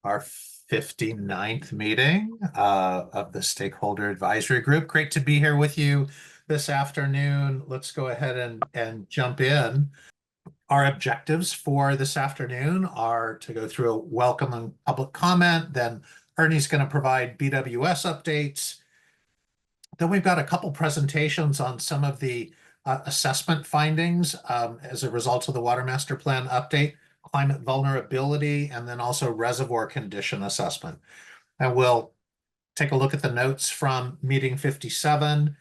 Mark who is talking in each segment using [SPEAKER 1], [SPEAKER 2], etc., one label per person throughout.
[SPEAKER 1] our 59th meeting of the Stakeholder Advisory Group. Great to be here with you this afternoon. Let's go ahead and jump in. Our objectives for this afternoon are to go through a welcome and public comment. Then Ernie's going to provide BWS updates. Then we've got a couple presentations on some of the assessment findings as a result of the Water Master Plan update, climate vulnerability, and then also reservoir condition assessment. And we'll take a look at the notes from meeting 57,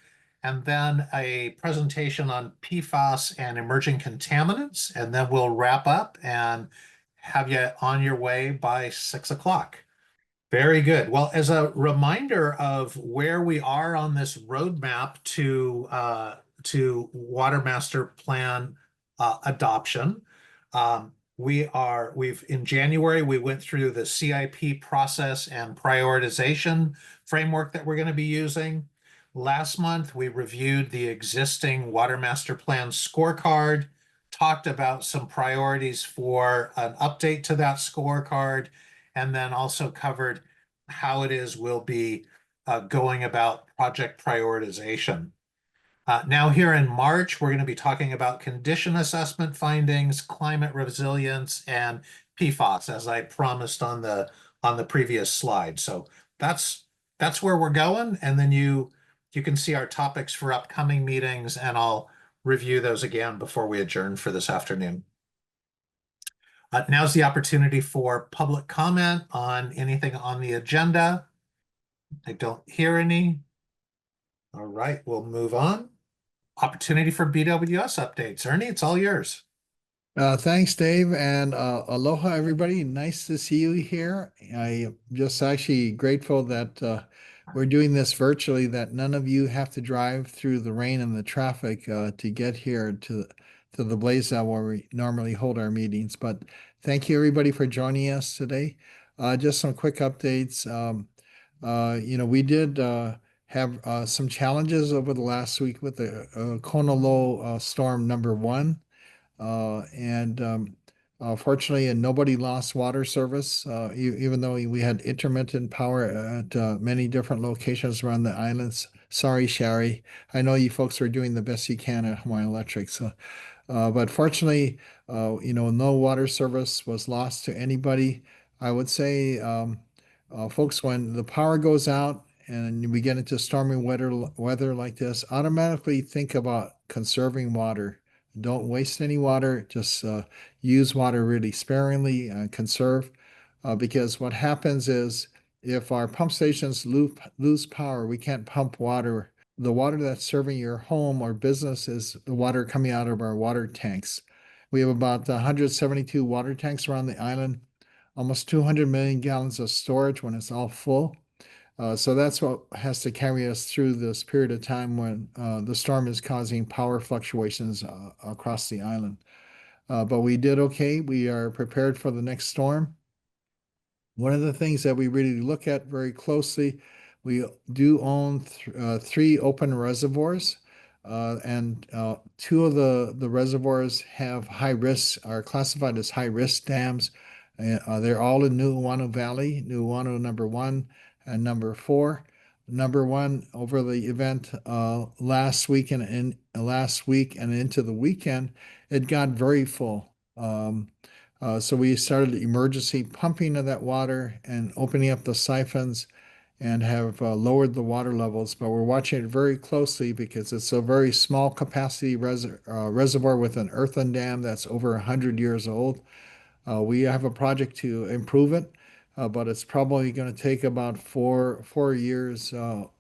[SPEAKER 1] and then a presentation on PFAS and emerging contaminants. And then we'll wrap up and have you on your way by 6 o'clock. Very good. Well, as a reminder of where we are on this roadmap to Water Master Plan adoption, we've in January we went through the CIP process and prioritization framework that we're going to be using. Last month we reviewed the existing Water Master Plan scorecard, talked about some priorities for an update to that scorecard, and then also covered how it is we'll be going about project prioritization. Now here in March, we're going to be talking about condition assessment findings, climate resilience, and PFAS, as I promised on the previous slide. So that's where we're going, and then you can see our topics for upcoming meetings, and I'll review those again before we adjourn for this afternoon. Now's the opportunity for public comment on anything on the agenda. I don't hear any. All right, we'll move on. Opportunity for BWS updates. Ernie, it's all yours.
[SPEAKER 2] Thanks, Dave, and aloha, everybody. Nice to see you here. I'm just actually grateful that we're doing this virtually, that none of you have to drive through the rain and the traffic to get here to the Blaze where we normally hold our meetings. But thank you, everybody, for joining us today. Just some quick updates. We did have some challenges over the last week with the Kona Low storm number 1. Fortunately, nobody lost water service, even though we had intermittent power at many different locations around the islands. Sorry, Shari. I know you folks are doing the best you can at Hawaiian Electric. But fortunately, no water service was lost to anybody. I would say, folks, when the power goes out and we get into stormy weather like this, automatically think about conserving water. Don't waste any water. Just use water really sparingly and conserve. Because what happens is if our pump stations lose power, we can't pump water. The water that's serving your home or business is the water coming out of our water tanks. We have about 172 water tanks around the island, almost 200 million gallons of storage when it's all full. So that's what has to carry us through this period of time when the storm is causing power fluctuations across the island. But we did okay. We are prepared for the next storm. One of the things that we really look at very closely, we do own 3 open reservoirs, and 2 of the reservoirs have high risk, are classified as high risk dams. They're all in Nu'uanu Valley, Nu'uanu number 1 and number 4. Number 1, over the event last week and into the weekend, it got very full. So we started emergency pumping of that water and opening up the siphons and have lowered the water levels. But we're watching it very closely because it's a very small capacity reservoir with an earthen dam that's over 100 years old. We have a project to improve it, but it's probably going to take about 4 years,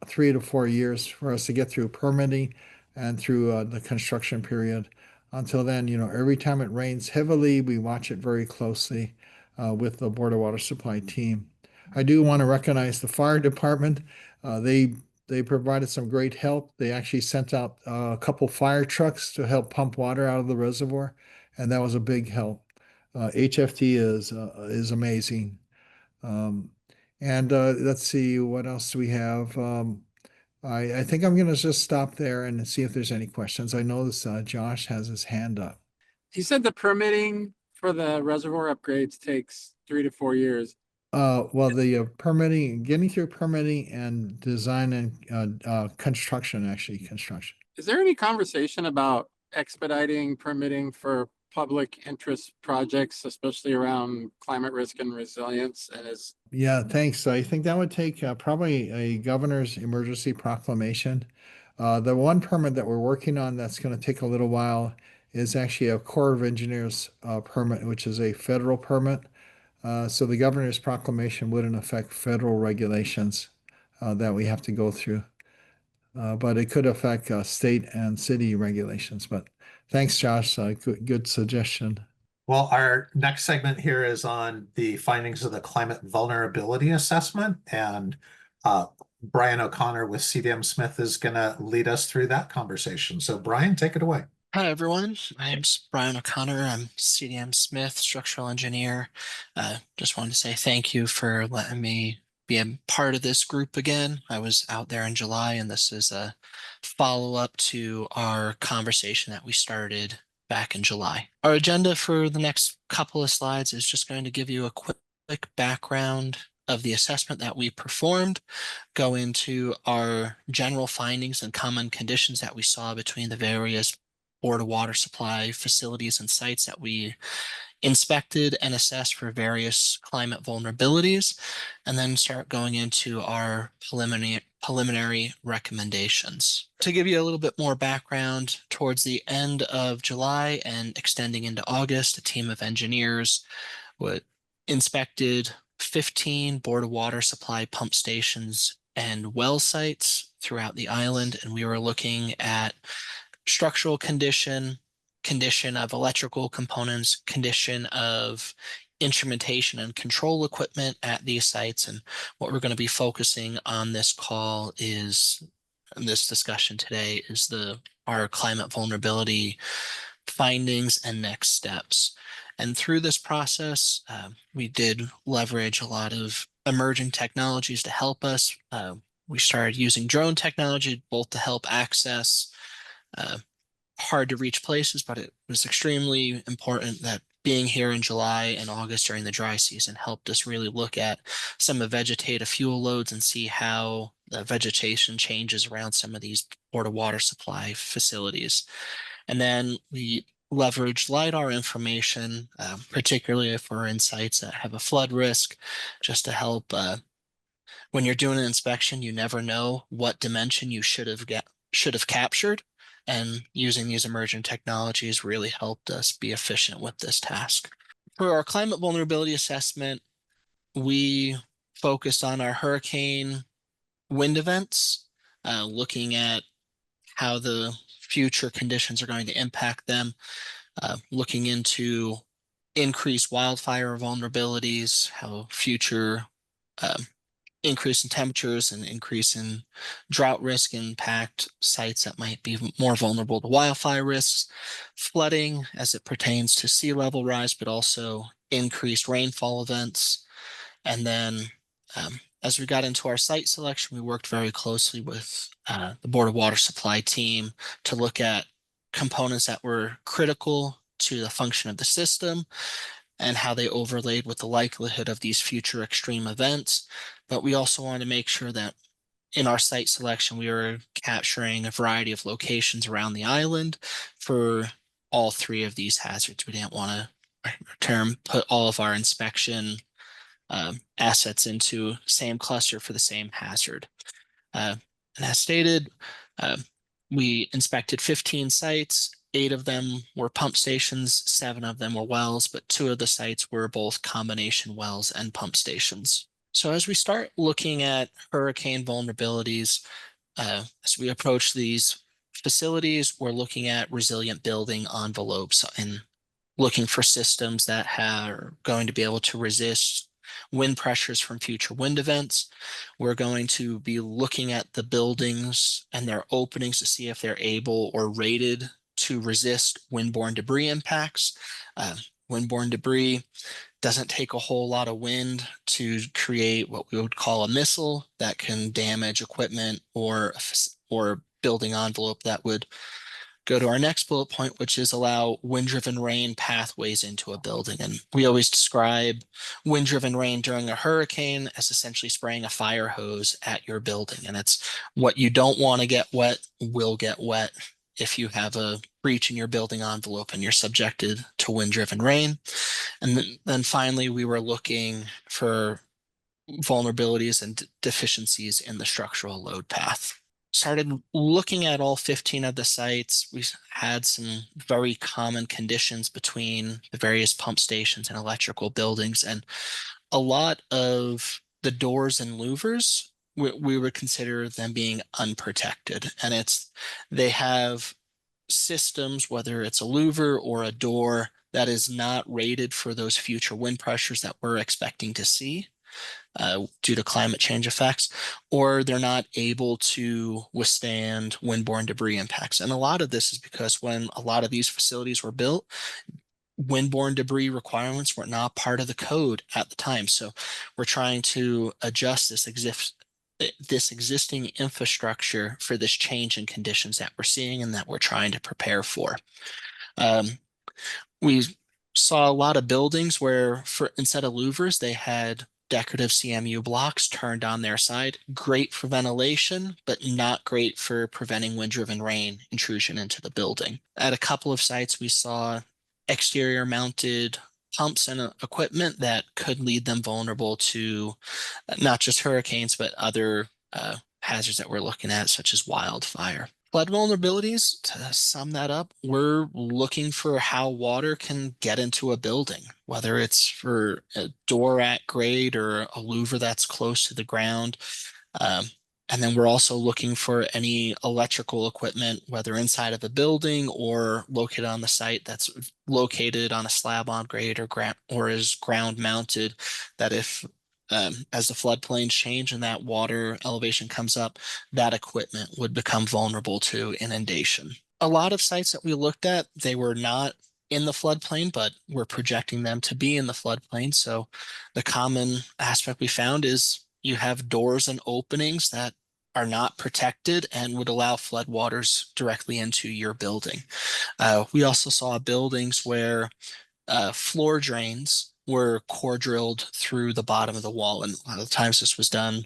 [SPEAKER 2] 3 to 4 years for us to get through permitting and through the construction period. Until then, every time it rains heavily, we watch it very closely with the Board of Water Supply team. I do want to recognize the fire department. They provided some great help. They actually sent out a couple fire trucks to help pump water out of the reservoir, and that was a big help. HFT is amazing. Let's see, what else do we have? I think I'm going to just stop there and see if there's any questions. I notice Josh has his hand up.
[SPEAKER 3] You said the permitting for the reservoir upgrades takes 3 to 4 years.
[SPEAKER 2] Well, the permitting, getting through permitting and design and construction, actually construction.
[SPEAKER 3] Is there any conversation about expediting permitting for public interest projects, especially around climate risk and resilience? And is
[SPEAKER 2] Yeah, thanks. I think that would take probably a governor's emergency proclamation. The one permit that we're working on that's going to take a little while is actually a Corps of Engineers permit, which is a federal permit. So the governor's proclamation wouldn't affect federal regulations that we have to go through. But it could affect state and city regulations. But thanks, Josh. Good suggestion.
[SPEAKER 1] Well, our next segment here is on the findings of the climate vulnerability assessment, and Brian O'Connor with CDM Smith is going to lead us through that conversation. So, Brian, take it away.
[SPEAKER 4] Hi, everyone. My name's Brian O'Connor. I'm CDM Smith, structural engineer. Just wanted to say thank you for letting me be a part of this group again. I was out there in July, and this is a follow-up to our conversation that we started back in July. Our agenda for the next couple of slides is just going to give you a quick background of the assessment that we performed, go into our general findings and common conditions that we saw between the various Board of Water Supply facilities and sites that we inspected and assessed for various climate vulnerabilities, and then start going into our preliminary recommendations. To give you a little bit more background, towards the end of July and extending into August, a team of engineers inspected 15 Board of Water Supply pump stations and well sites throughout the island, and we were looking at structural condition of electrical components, condition of instrumentation and control equipment at these sites. And what we're going to be focusing on this call is, this discussion today, is our climate vulnerability findings and next steps. And through this process, we did leverage a lot of emerging technologies to help us. We started using drone technology both to help access hard to reach places, but it was extremely important that being here in July and August during the dry season helped us really look at some of vegetative fuel loads and see how the vegetation changes around some of these Board of Water Supply facilities. And then we leveraged LiDAR information, particularly for sites that have a flood risk, just to help. When you're doing an inspection, you never know what dimension you should have captured. And using these emerging technologies really helped us be efficient with this task. For our climate vulnerability assessment, we focused on our hurricane wind events, looking at how the future conditions are going to impact them, looking into increased wildfire vulnerabilities, how future increase in temperatures and increase in drought risk impact sites that might be more vulnerable to wildfire risks, flooding as it pertains to sea level rise, but also increased rainfall events. And then as we got into our site selection, we worked very closely with the Board of Water Supply team to look at components that were critical to the function of the system and how they overlaid with the likelihood of these future extreme events. But we also wanted to make sure that in our site selection, we were capturing a variety of locations around the island for all three of these hazards. We didn't want to put all of our inspection assets into same cluster for the same hazard. And as stated, we inspected 15 sites. 8 of them were pump stations, 7 of them were wells, but 2 of the sites were both combination wells and pump stations. So as we start looking at hurricane vulnerabilities, as we approach these facilities, we're looking at resilient building envelopes and looking for systems that are going to be able to resist wind pressures from future wind events. We're going to be looking at the buildings and their openings to see if they're able or rated to resist windborne debris impacts. Windborne debris doesn't take a whole lot of wind to create what we would call a missile that can damage equipment or building envelope that would go to our next bullet point, which is allow wind-driven rain pathways into a building. And we always describe wind-driven rain during a hurricane as essentially spraying a fire hose at your building. And it's what you don't want to get wet will get wet if you have a breach in your building envelope and you're subjected to wind-driven rain. And then finally, we were looking for vulnerabilities and deficiencies in the structural load path. Started looking at all 15 of the sites. We had some very common conditions between the various pump stations and electrical buildings, and a lot of the doors and louvers, we would consider them being unprotected. And they have systems, whether it's a louver or a door, that is not rated for those future wind pressures that we're expecting to see due to climate change effects, or they're not able to withstand windborne debris impacts. And a lot of this is because when a lot of these facilities were built, windborne debris requirements were not part of the code at the time. So we're trying to adjust this existing infrastructure for this change in conditions that we're seeing and that we're trying to prepare for. We saw a lot of buildings where instead of louvers, they had decorative CMU blocks turned on their side. Great for ventilation, but not great for preventing wind-driven rain intrusion into the building. At a couple of sites, we saw exterior mounted pumps and equipment that could lead them vulnerable to not just hurricanes, but other hazards that we're looking at, such as wildfire. Flood vulnerabilities, to sum that up, we're looking for how water can get into a building, whether it's for a door at grade or a louver that's close to the ground. And then we're also looking for any electrical equipment, whether inside of a building or located on the site that's located on a slab on grade or is ground mounted, that if as the floodplains change and that water elevation comes up, that equipment would become vulnerable to inundation. A lot of sites that we looked at, they were not in the floodplain, but we're projecting them to be in the floodplain. So the common aspect we found is you have doors and openings that are not protected and would allow floodwaters directly into your building. We also saw buildings where floor drains were core drilled through the bottom of the wall. And a lot of times this was done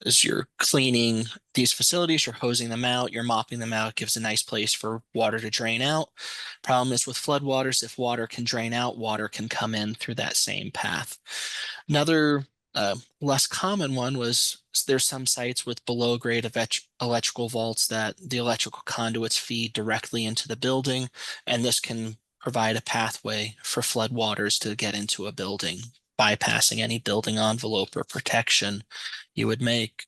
[SPEAKER 4] as you're cleaning these facilities, you're hosing them out, you're mopping them out, it gives a nice place for water to drain out. Problem is with floodwaters, if water can drain out, water can come in through that same path. Another less common one was there's some sites with below grade electrical vaults that the electrical conduits feed directly into the building, and this can provide a pathway for floodwaters to get into a building, bypassing any building envelope or protection you would make.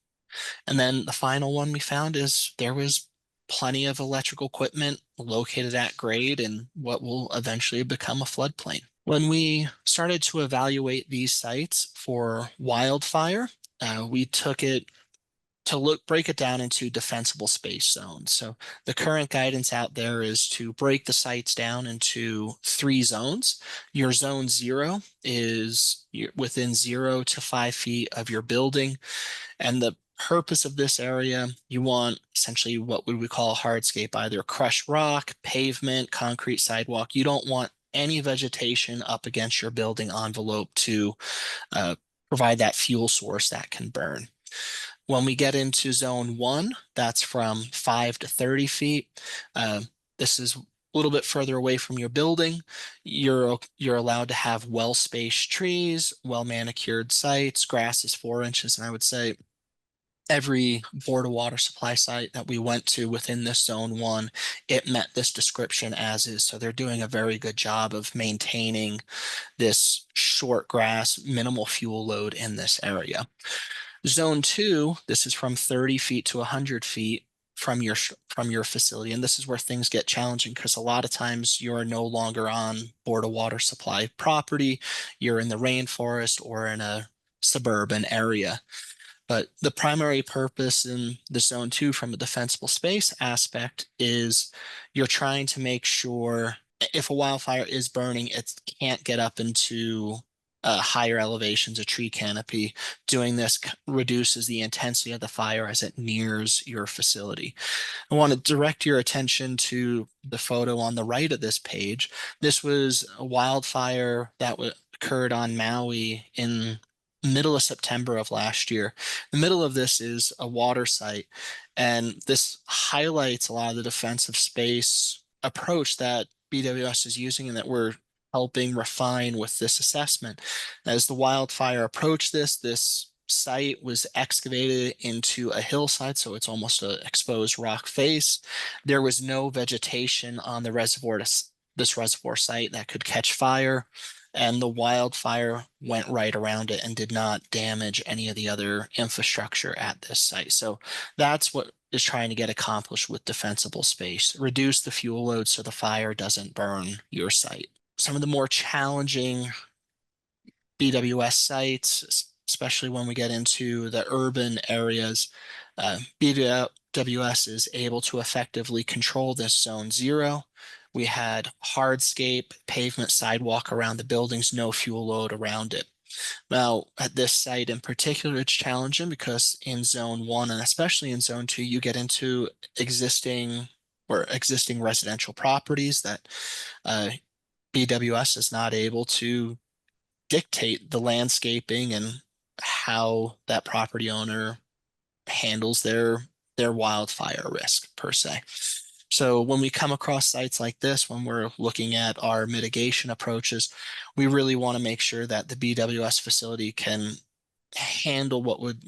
[SPEAKER 4] And then the final one we found is there was plenty of electrical equipment located at grade in what will eventually become a floodplain. When we started to evaluate these sites for wildfire, we took it to break it down into defensible space zones. So the current guidance out there is to break the sites down into 3 zones. Your zone 0 is within 0 to 5 feet of your building. And the purpose of this area, you want essentially what would we call a hardscape, either crushed rock, pavement, concrete sidewalk. You don't want any vegetation up against your building envelope to provide that fuel source that can burn. When we get into zone 1, that's from 5 to 30 feet. This is a little bit further away from your building. You're allowed to have well-spaced trees, well-manicured sites. Grass is 4 inches, and I would say every Board of Water Supply site that we went to within this zone 1, it met this description as is. So they're doing a very good job of maintaining this short grass, minimal fuel load in this area. Zone 2, this is from 30 feet to 100 feet from your facility. And this is where things get challenging because a lot of times you're no longer on Board of Water Supply property. You're in the rainforest or in a suburban area. But the primary purpose in the zone 2 from a defensible space aspect is you're trying to make sure if a wildfire is burning, it can't get up into higher elevations, a tree canopy. Doing this reduces the intensity of the fire as it nears your facility. I want to direct your attention to the photo on the right of this page. This was a wildfire that occurred on Maui in middle of September of last year. The middle of this is a water site, and this highlights a lot of the defensive space approach that BWS is using and that we're helping refine with this assessment. As the wildfire approached this site was excavated into a hillside, so it's almost an exposed rock face. There was no vegetation on the reservoir, this reservoir site that could catch fire, and the wildfire went right around it and did not damage any of the other infrastructure at this site. So that's what is trying to get accomplished with defensible space. Reduce the fuel load so the fire doesn't burn your site. Some of the more challenging BWS sites, especially when we get into the urban areas, BWS is able to effectively control this zone 0. We had hardscape, pavement, sidewalk around the buildings, no fuel load around it. Now, at this site in particular, it's challenging because in zone 1 and especially in zone 2, you get into existing residential properties that BWS is not able to dictate the landscaping and how that property owner handles their wildfire risk per se. So when we come across sites like this, when we're looking at our mitigation approaches, we really want to make sure that the BWS facility can handle what would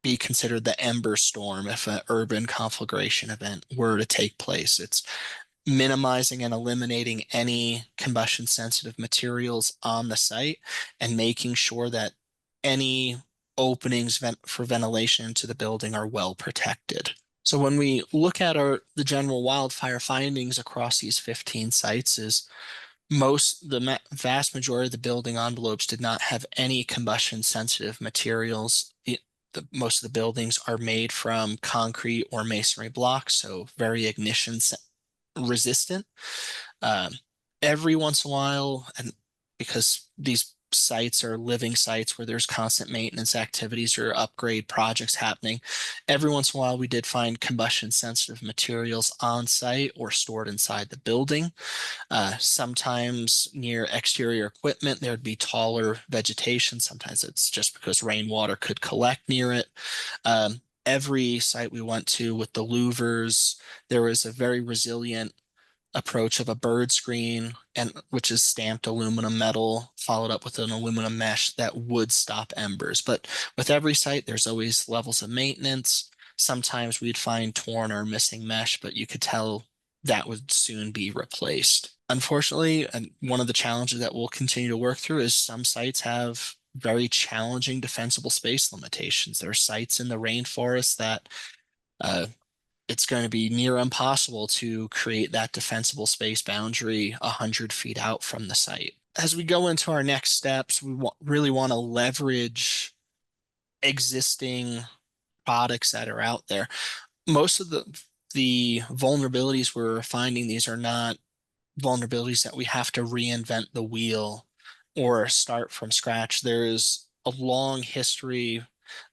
[SPEAKER 4] be considered the ember storm if an urban conflagration event were to take place. It's minimizing and eliminating any combustion sensitive materials on the site and making sure that any openings for ventilation into the building are well protected. So when we look at the general wildfire findings across these 15 sites is the vast majority of the building envelopes did not have any combustion sensitive materials. Most of the buildings are made from concrete or masonry blocks, so very ignition resistant. Every once in a while, and because these sites are living sites where there's constant maintenance activities or upgrade projects happening, every once in a while we did find combustion sensitive materials on site or stored inside the building. Sometimes near exterior equipment there'd be taller vegetation. Sometimes it's just because rainwater could collect near it. Every site we went to with the louvers, there was a very resilient approach of a bird screen, and which is stamped aluminum metal followed up with an aluminum mesh that would stop embers. But with every site, there's always levels of maintenance. Sometimes we'd find torn or missing mesh, but you could tell that would soon be replaced. Unfortunately, and one of the challenges that we'll continue to work through is some sites have very challenging defensible space limitations. There are sites in the rainforest that it's going to be near impossible to create that defensible space boundary 100 feet out from the site. As we go into our next steps, we really want to leverage existing products that are out there. Most of the vulnerabilities we're finding, these are not vulnerabilities that we have to reinvent the wheel or start from scratch. There's a long history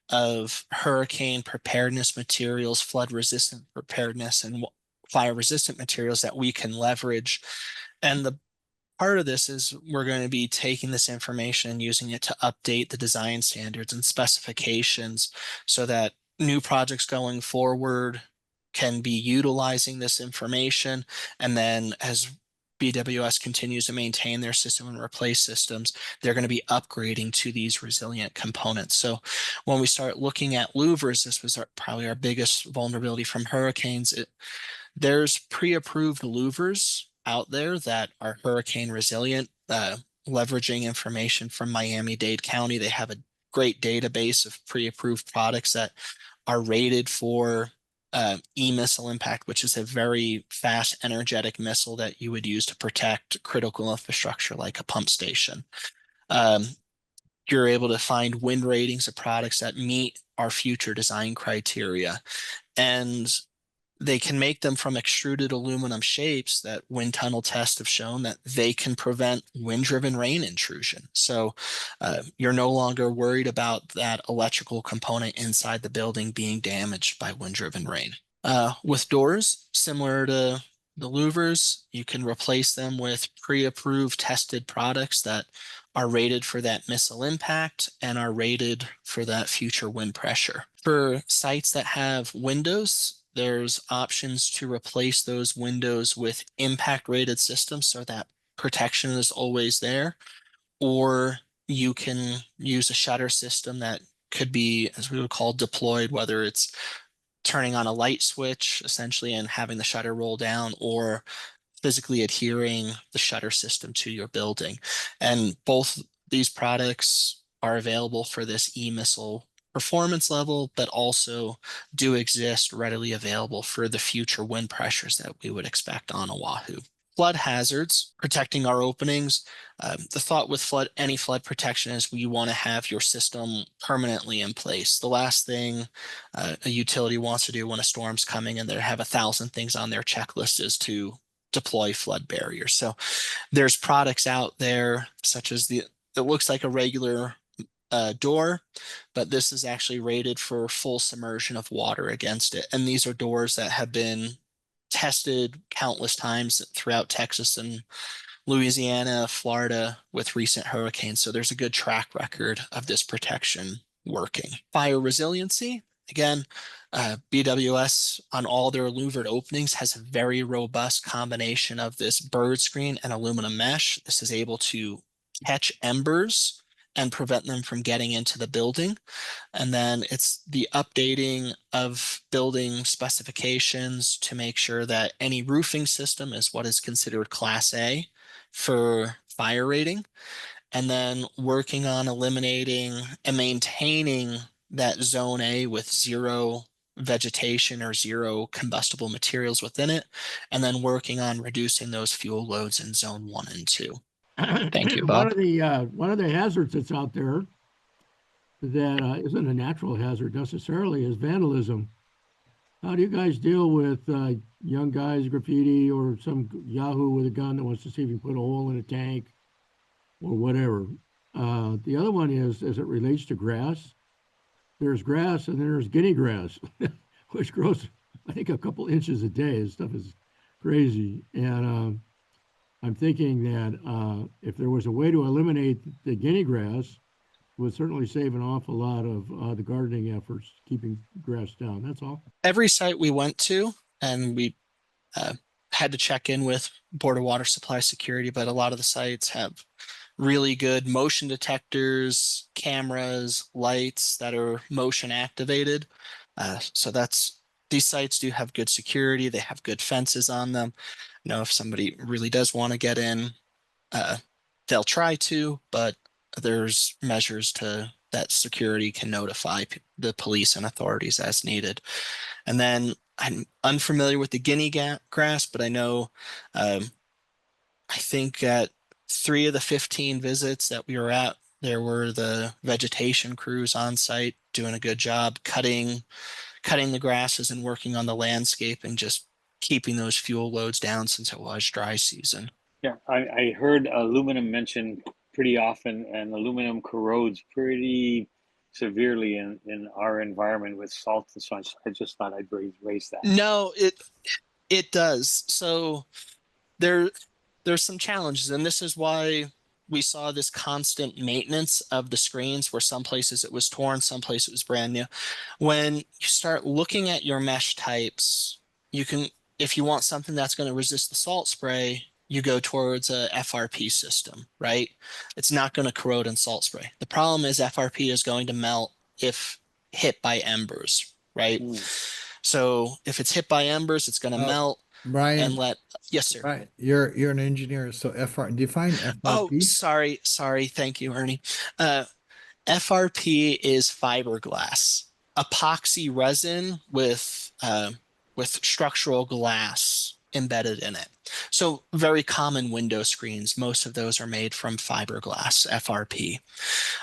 [SPEAKER 4] of hurricane preparedness materials, flood resistant preparedness, and fire resistant materials that we can leverage. And the part of this is we're going to be taking this information and using it to update the design standards and specifications so that new projects going forward can be utilizing this information. And then as BWS continues to maintain their system and replace systems, they're going to be upgrading to these resilient components. So when we start looking at louvers, this was probably our biggest vulnerability from hurricanes. There's pre-approved louvers out there that are hurricane resilient, leveraging information from Miami-Dade County. They have a great database of pre-approved products that are rated for e-missile impact, which is a very fast, energetic missile that you would use to protect critical infrastructure like a pump station. You're able to find wind ratings of products that meet our future design criteria. And they can make them from extruded aluminum shapes that wind tunnel tests have shown that they can prevent wind-driven rain intrusion. So you're no longer worried about that electrical component inside the building being damaged by wind-driven rain. With doors, similar to the louvers, you can replace them with pre-approved tested products that are rated for that missile impact and are rated for that future wind pressure. For sites that have windows, there's options to replace those windows with impact rated systems so that protection is always there. Or you can use a shutter system that could be, as we would call, deployed, whether it's turning on a light switch essentially and having the shutter roll down, or physically adhering the shutter system to your building. And both these products are available for this e-missile performance level, but also do exist readily available for the future wind pressures that we would expect on Oahu. Flood hazards, protecting our openings. The thought with any flood protection is we want to have your system permanently in place. The last thing a utility wants to do when a storm's coming and they have 1,000 things on their checklist is to deploy flood barriers. So there's products out there such as it looks like a regular door, but this is actually rated for full submersion of water against it. And these are doors that have been tested countless times throughout Texas and Louisiana, Florida with recent hurricanes. So there's a good track record of this protection working. Fire resiliency, again, BWS on all their louvered openings has a very robust combination of this bird screen and aluminum mesh. This is able to catch embers and prevent them from getting into the building. And then it's the updating of building specifications to make sure that any roofing system is what is considered Class A for fire rating. And then working on eliminating and maintaining that Zone A with zero vegetation or zero combustible materials within it. And then working on reducing those fuel loads in Zone 1 and 2. Thank you, Bob.
[SPEAKER 5] One of the hazards that's out there that isn't a natural hazard necessarily is vandalism. How do you guys deal with young guys graffiti or some Yahoo with a gun that wants to see if you put a hole in a tank or whatever? The other one is, as it relates to grass, there's grass and there's guinea grass, which grows, I think, a couple inches a day. This stuff is crazy. And I'm thinking that if there was a way to eliminate the guinea grass, it would certainly save an awful lot of the gardening efforts, keeping grass down. That's all.
[SPEAKER 4] Every site we went to, and we had to check in with Board of Water Supply Security, but a lot of the sites have really good motion detectors, cameras, lights that are motion activated. So these sites do have good security. They have good fences on them. You know, if somebody really does want to get in, they'll try to, but there's measures that security can notify the police and authorities as needed. And then I'm unfamiliar with the guinea grass, but I know I think at 3 of the 15 visits that we were at, there were the vegetation crews on site doing a good job cutting the grasses and working on the landscape and just keeping those fuel loads down since it was dry season.
[SPEAKER 6] Yeah, I heard aluminum mentioned pretty often, and aluminum corrodes pretty severely in our environment with salt and such. I just thought I'd raise that.
[SPEAKER 4] No, it does. So there's some challenges, and this is why we saw this constant maintenance of the screens, where some places it was torn, some places it was brand new. When you start looking at your mesh types, you can, if you want something that's going to resist the salt spray, you go towards a FRP system, right? It's not going to corrode in salt spray. The problem is FRP is going to melt if hit by embers, right? So if it's hit by embers, it's going to melt.
[SPEAKER 2] Brian,
[SPEAKER 4] Yes, sir.
[SPEAKER 2] Brian, you're an engineer, so define FRP.
[SPEAKER 4] Oh, sorry. Thank you, Ernie. FRP is fiberglass, epoxy resin with structural glass embedded in it. So very common window screens. Most of those are made from fiberglass, FRP.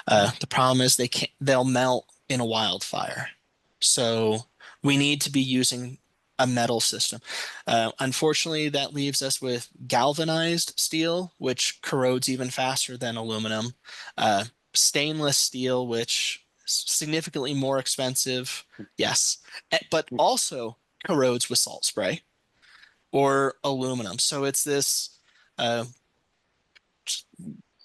[SPEAKER 4] The problem is they'll melt in a wildfire. So we need to be using a metal system. Unfortunately, that leaves us with galvanized steel, which corrodes even faster than aluminum. Stainless steel, which is significantly more expensive, yes, but also corrodes with salt spray, or aluminum. So it's this uh,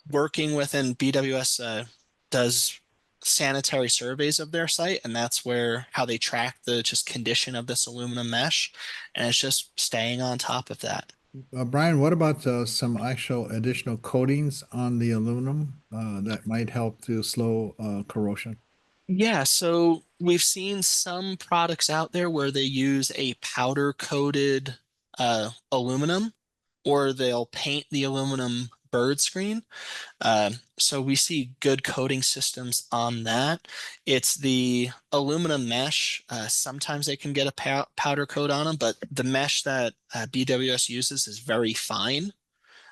[SPEAKER 4] working within BWS does sanitary surveys of their site, and that's where how they track the just condition of this aluminum mesh, and it's just staying on top of that.
[SPEAKER 2] Brian, what about some actual additional coatings on the aluminum that might help to slow corrosion?
[SPEAKER 4] Yeah, so we've seen some products out there where they use a powder coated aluminum, or they'll paint the aluminum bird screen. So we see good coating systems on that. It's the aluminum mesh. Sometimes they can get a powder coat on them, but the mesh that BWS uses is very fine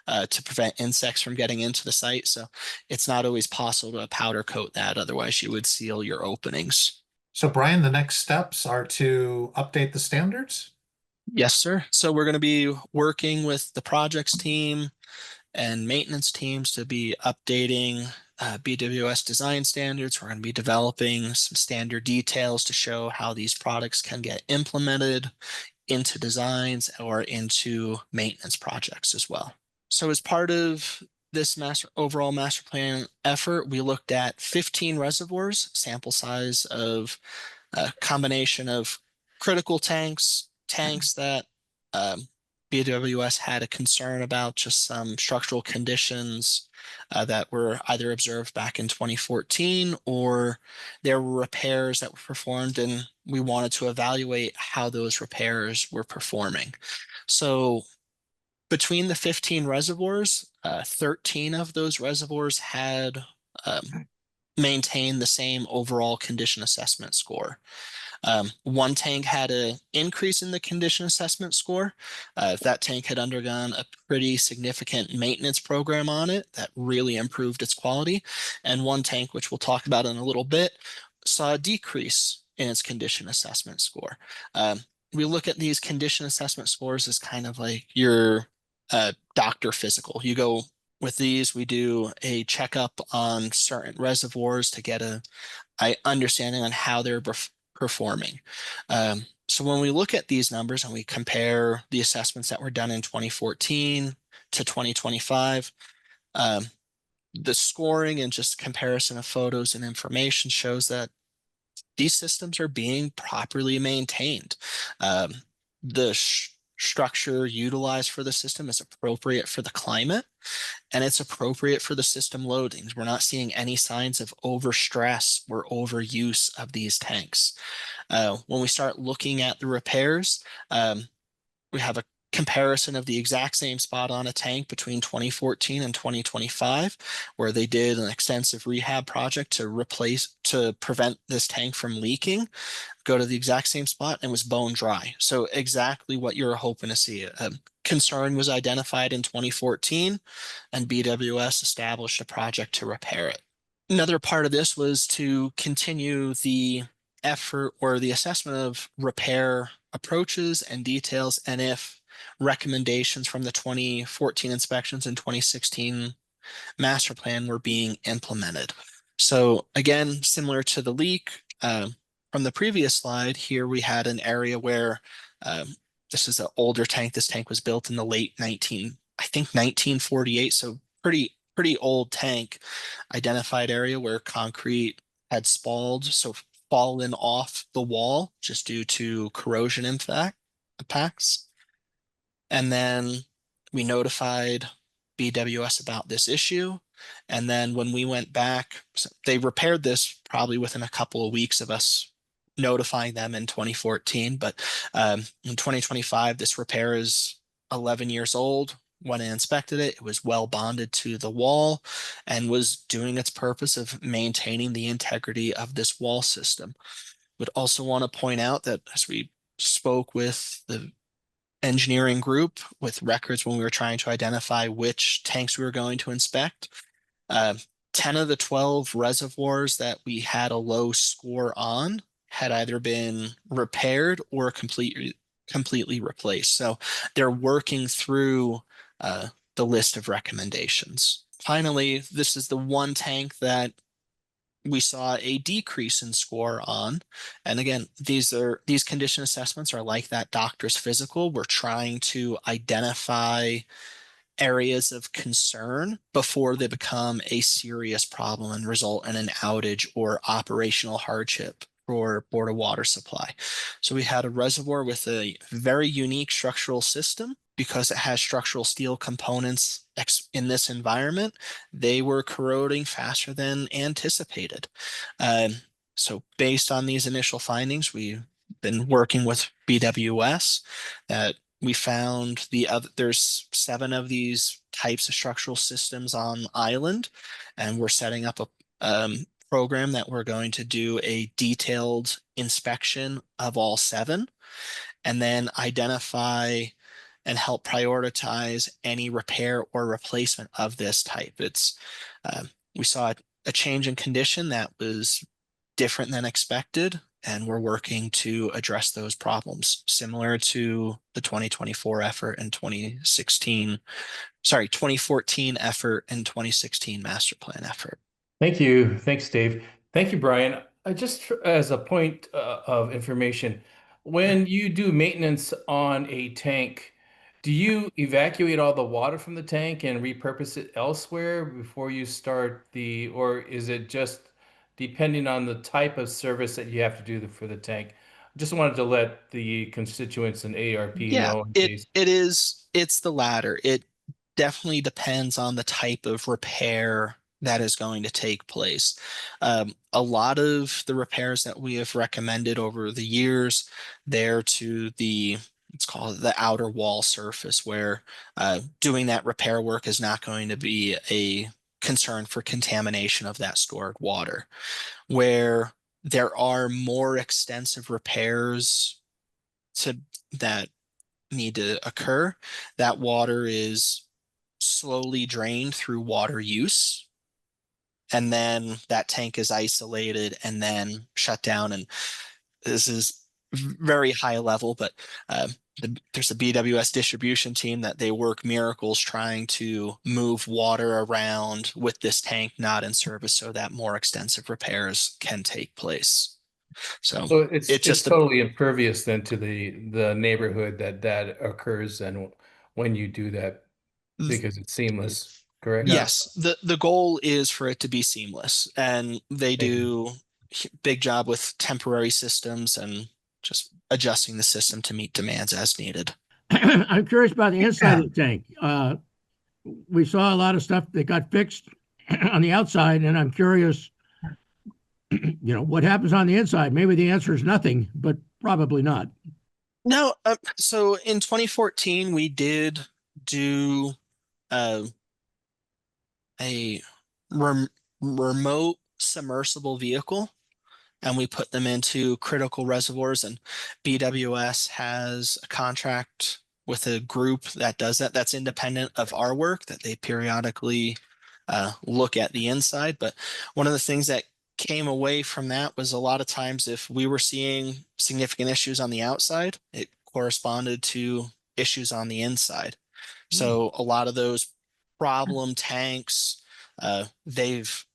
[SPEAKER 4] to prevent insects from getting into the site. So it's not always possible to powder coat that. Otherwise, you would seal your openings.
[SPEAKER 1] So Brian, the next steps are to update the standards?
[SPEAKER 4] Yes, sir. So we're going to be working with the projects team and maintenance teams to be updating BWS design standards. We're going to be developing some standard details to show how these products can get implemented into designs or into maintenance projects as well. So as part of this overall master plan effort, we looked at 15 reservoirs, sample size of a combination of critical tanks, tanks that BWS had a concern about, just some structural conditions that were either observed back in 2014, or there were repairs that were performed, and we wanted to evaluate how those repairs were performing. So between the 15 reservoirs, 13 of those reservoirs had maintained the same overall condition assessment score. One tank had an increase in the condition assessment score. That tank had undergone a pretty significant maintenance program on it that really improved its quality. And one tank, which we'll talk about in a little bit, saw a decrease in its condition assessment score. We look at these condition assessment scores as kind of like your doctor physical. You go with these, we do a checkup on certain reservoirs to get a understanding on how they're performing. So when we look at these numbers and we compare the assessments that were done in 2014 to 2025, the scoring and just comparison of photos and information shows that these systems are being properly maintained. The structure utilized for the system is appropriate for the climate, and it's appropriate for the system loadings. We're not seeing any signs of overstress or overuse of these tanks. When we start looking at the repairs, we have a comparison of the exact same spot on a tank between 2014 and 2025, where they did an extensive rehab project to prevent this tank from leaking. Go to the exact same spot and was bone dry. So exactly what you're hoping to see. A concern was identified in 2014, and BWS established a project to repair it. Another part of this was to continue the effort or the assessment of repair approaches and details, and if recommendations from the 2014 inspections and 2016 master plan were being implemented. So again, similar to the leak from the previous slide, here we had an area where this is an older tank. This tank was built in the late 1948. So pretty old tank. Identified area where concrete had spalled, so fallen off the wall just due to corrosion impacts. And then we notified BWS about this issue. And then when we went back, they repaired this probably within a couple of weeks of us notifying them in 2014. But in 2025, this repair is 11 years old. When I inspected it, it was well bonded to the wall and was doing its purpose of maintaining the integrity of this wall system. Would also want to point out that as we spoke with the engineering group with records when we were trying to identify which tanks we were going to inspect, 10 of the 12 reservoirs that we had a low score on had either been repaired or completely completely replaced. So they're working through the list of recommendations. Finally, this is the one tank that we saw a decrease in score on. And again, these condition assessments are like that doctor's physical. We're trying to identify areas of concern before they become a serious problem and result in an outage or operational hardship for Board of Water Supply. So we had a reservoir with a very unique structural system because it has structural steel components in this environment. They were corroding faster than anticipated. So based on these initial findings, we've been working with BWS that we found there's 7 of these types of structural systems on island, and we're setting up a program that we're going to do a detailed inspection of all 7 and then identify and help prioritize any repair or replacement of this type. We saw a change in condition that was different than expected, and we're working to address those problems, similar to the 2024 effort and 2014 effort and 2016 master plan effort.
[SPEAKER 7] Thank you. Thanks, Dave. Thank you, Brian. Just as a point of information, when you do maintenance on a tank, do you evacuate all the water from the tank and repurpose it elsewhere before you start or is it just depending on the type of service that you have to do for the tank? Just wanted to let the constituents and ARP
[SPEAKER 4] Yeah,
[SPEAKER 7] know in case.
[SPEAKER 4] it's the latter. It definitely depends on the type of repair that is going to take place. A lot of the repairs that we have recommended over the years, they're to let's call it the outer wall surface, where doing that repair work is not going to be a concern for contamination of that stored water. Where there are more extensive repairs that need to occur, that water is slowly drained through water use, and then that tank is isolated and then shut down. And this is very high level, but there's a BWS distribution team that they work miracles trying to move water around with this tank not in service so that more extensive repairs can take place.
[SPEAKER 7] So it's totally impervious then to the neighborhood that occurs and when you do that because it's seamless, correct?
[SPEAKER 4] Yes, the goal is for it to be seamless, and they do big job with temporary systems and just adjusting the system to meet demands as needed.
[SPEAKER 5] I'm curious about the inside of the tank. We saw a lot of stuff that got fixed on the outside, and I'm curious, what happens on the inside? Maybe the answer is nothing, but probably not.
[SPEAKER 4] No, so in 2014, we did do a remote submersible vehicle, and we put them into critical reservoirs, and BWS has a contract with a group that does that. That's independent of our work, that they periodically look at the inside. But one of the things that came away from that was a lot of times if we were seeing significant issues on the outside, it corresponded to issues on the inside. So a lot of those problem tanks, they've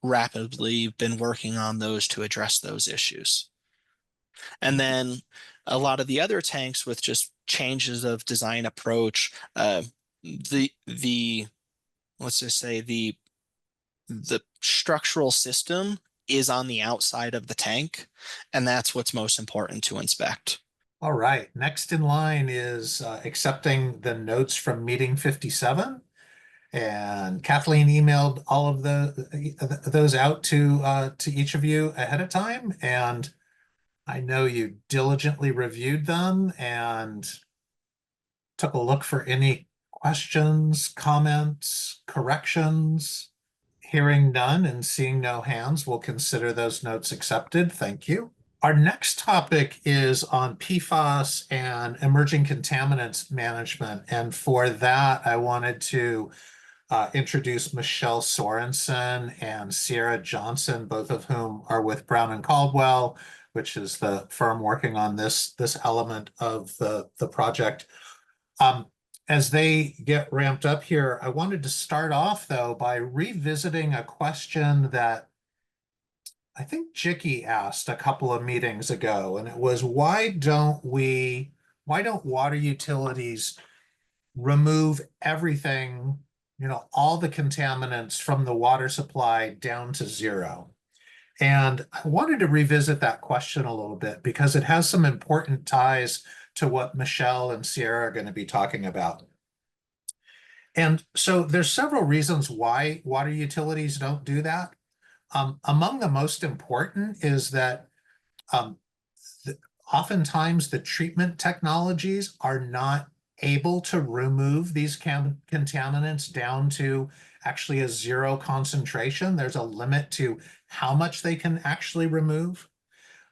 [SPEAKER 4] rapidly been working on those to address those issues. And then a lot of the other tanks with just changes of design approach, let's just say the structural system is on the outside of the tank, and that's what's most important to inspect.
[SPEAKER 1] All right, next in line is accepting the notes from meeting 57. And Kathleen emailed all of those out to each of you ahead of time, and I know you diligently reviewed them and took a look for any questions, comments, corrections. Hearing none and seeing no hands, we'll consider those notes accepted. Thank you. Our next topic is on PFAS and emerging contaminants management. And for that, I wanted to introduce Michelle Sorensen and Sierra Johnson, both of whom are with Brown and Caldwell. which is the firm working on this element of the project. As they get ramped up here, I wanted to start off though by revisiting a question that I think Jicky asked a couple of meetings ago, and it was, why don't water utilities remove everything, all the contaminants from the water supply down to zero? And I wanted to revisit that question a little bit because it has some important ties to what Michelle and Sierra are going to be talking about. And so there's several reasons why water utilities don't do that. Among the most important is that oftentimes the treatment technologies are not able to remove these contaminants down to actually a zero concentration. There's a limit to how much they can actually remove.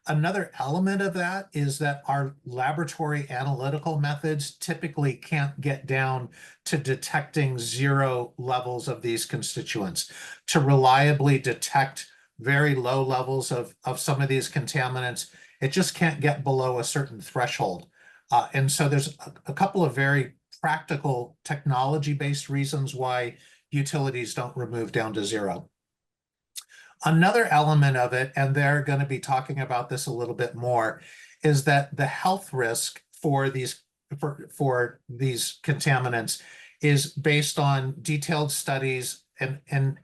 [SPEAKER 1] Another element of that is that our laboratory analytical methods typically can't get down to detecting zero levels of these constituents. To reliably detect very low levels of some of these contaminants, it just can't get below a certain threshold. And so there's a couple of very practical technology-based reasons why utilities don't remove down to zero. Another element of it, and they're going to be talking about this a little bit more, is that the health risk for these contaminants is based on detailed studies and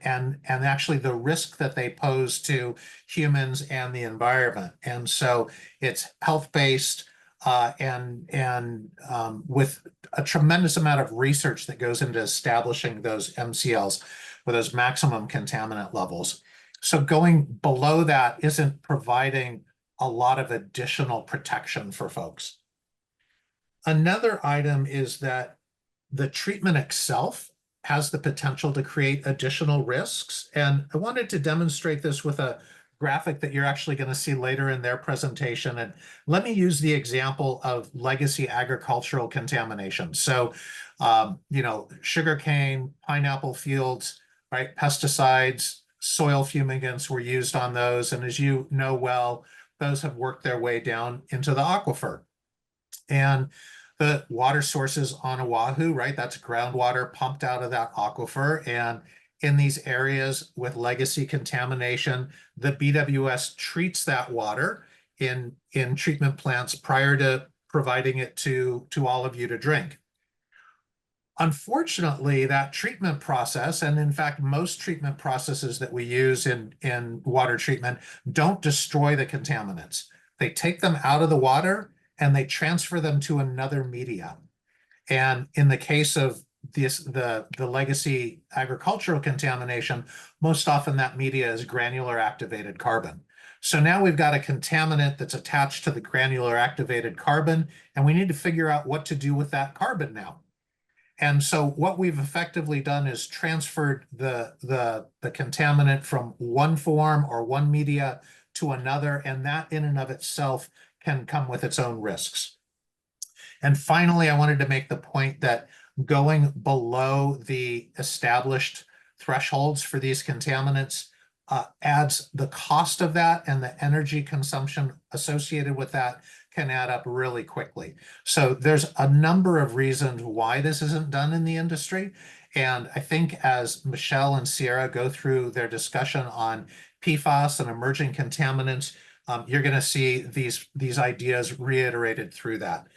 [SPEAKER 1] actually the risk that they pose to humans and the environment. And so it's health-based with a tremendous amount of research that goes into establishing those MCLs with those maximum contaminant levels. So going below that isn't providing a lot of additional protection for folks. Another item is that the treatment itself has the potential to create additional risks. And I wanted to demonstrate this with a graphic that you're actually going to see later in their presentation. And let me use the example of legacy agricultural contamination. So, sugarcane, pineapple fields, right? Pesticides, soil fumigants were used on those. And as you know well, those have worked their way down into the aquifer. And the water sources on Oahu, right? That's groundwater pumped out of that aquifer. And in these areas with legacy contamination, the BWS treats that water in treatment plants prior to providing it to all of you to drink. Unfortunately, that treatment process, and in fact, most treatment processes that we use in water treatment don't destroy the contaminants. They take them out of the water and they transfer them to another media. And in the case of the legacy agricultural contamination, most often that media is granular activated carbon. So now we've got a contaminant that's attached to the granular activated carbon, and we need to figure out what to do with that carbon now. And so what we've effectively done is transferred the contaminant from one form or one media to another, and that in and of itself can come with its own risks. And finally, I wanted to make the point that going below the established thresholds for these contaminants adds the cost of that, and the energy consumption associated with that can add up really quickly. So there's a number of reasons why this isn't done in the industry. And I think as Michelle and Sierra go through their discussion on PFAS and emerging contaminants, you're going to see these ideas reiterated through that.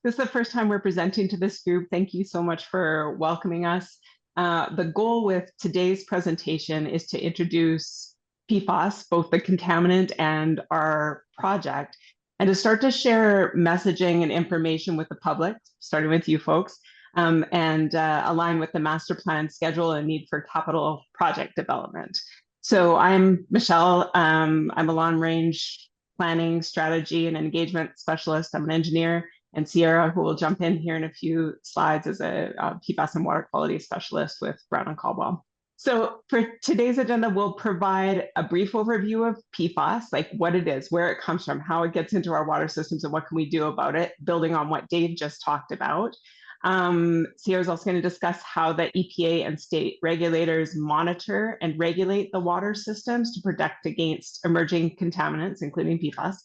[SPEAKER 8] This is the first time we're presenting to this group. Thank you so much for welcoming us. The goal with today's presentation is to introduce PFAS, both the contaminant and our project, and to start to share messaging and information with the public, starting with you folks, and align with the master plan schedule and need for capital project development. So I'm Michelle. I'm a long range planning, strategy, and engagement specialist. I'm an engineer. And Sierra, who will jump in here in a few slides, is a PFAS and water quality specialist with Brown and Caldwell. So for today's agenda, we'll provide a brief overview of PFAS, like what it is, where it comes from, how it gets into our water systems, and what can we do about it, building on what Dave just talked about. Sierra's also going to discuss how the EPA and state regulators monitor and regulate the water systems to protect against emerging contaminants, including PFAS.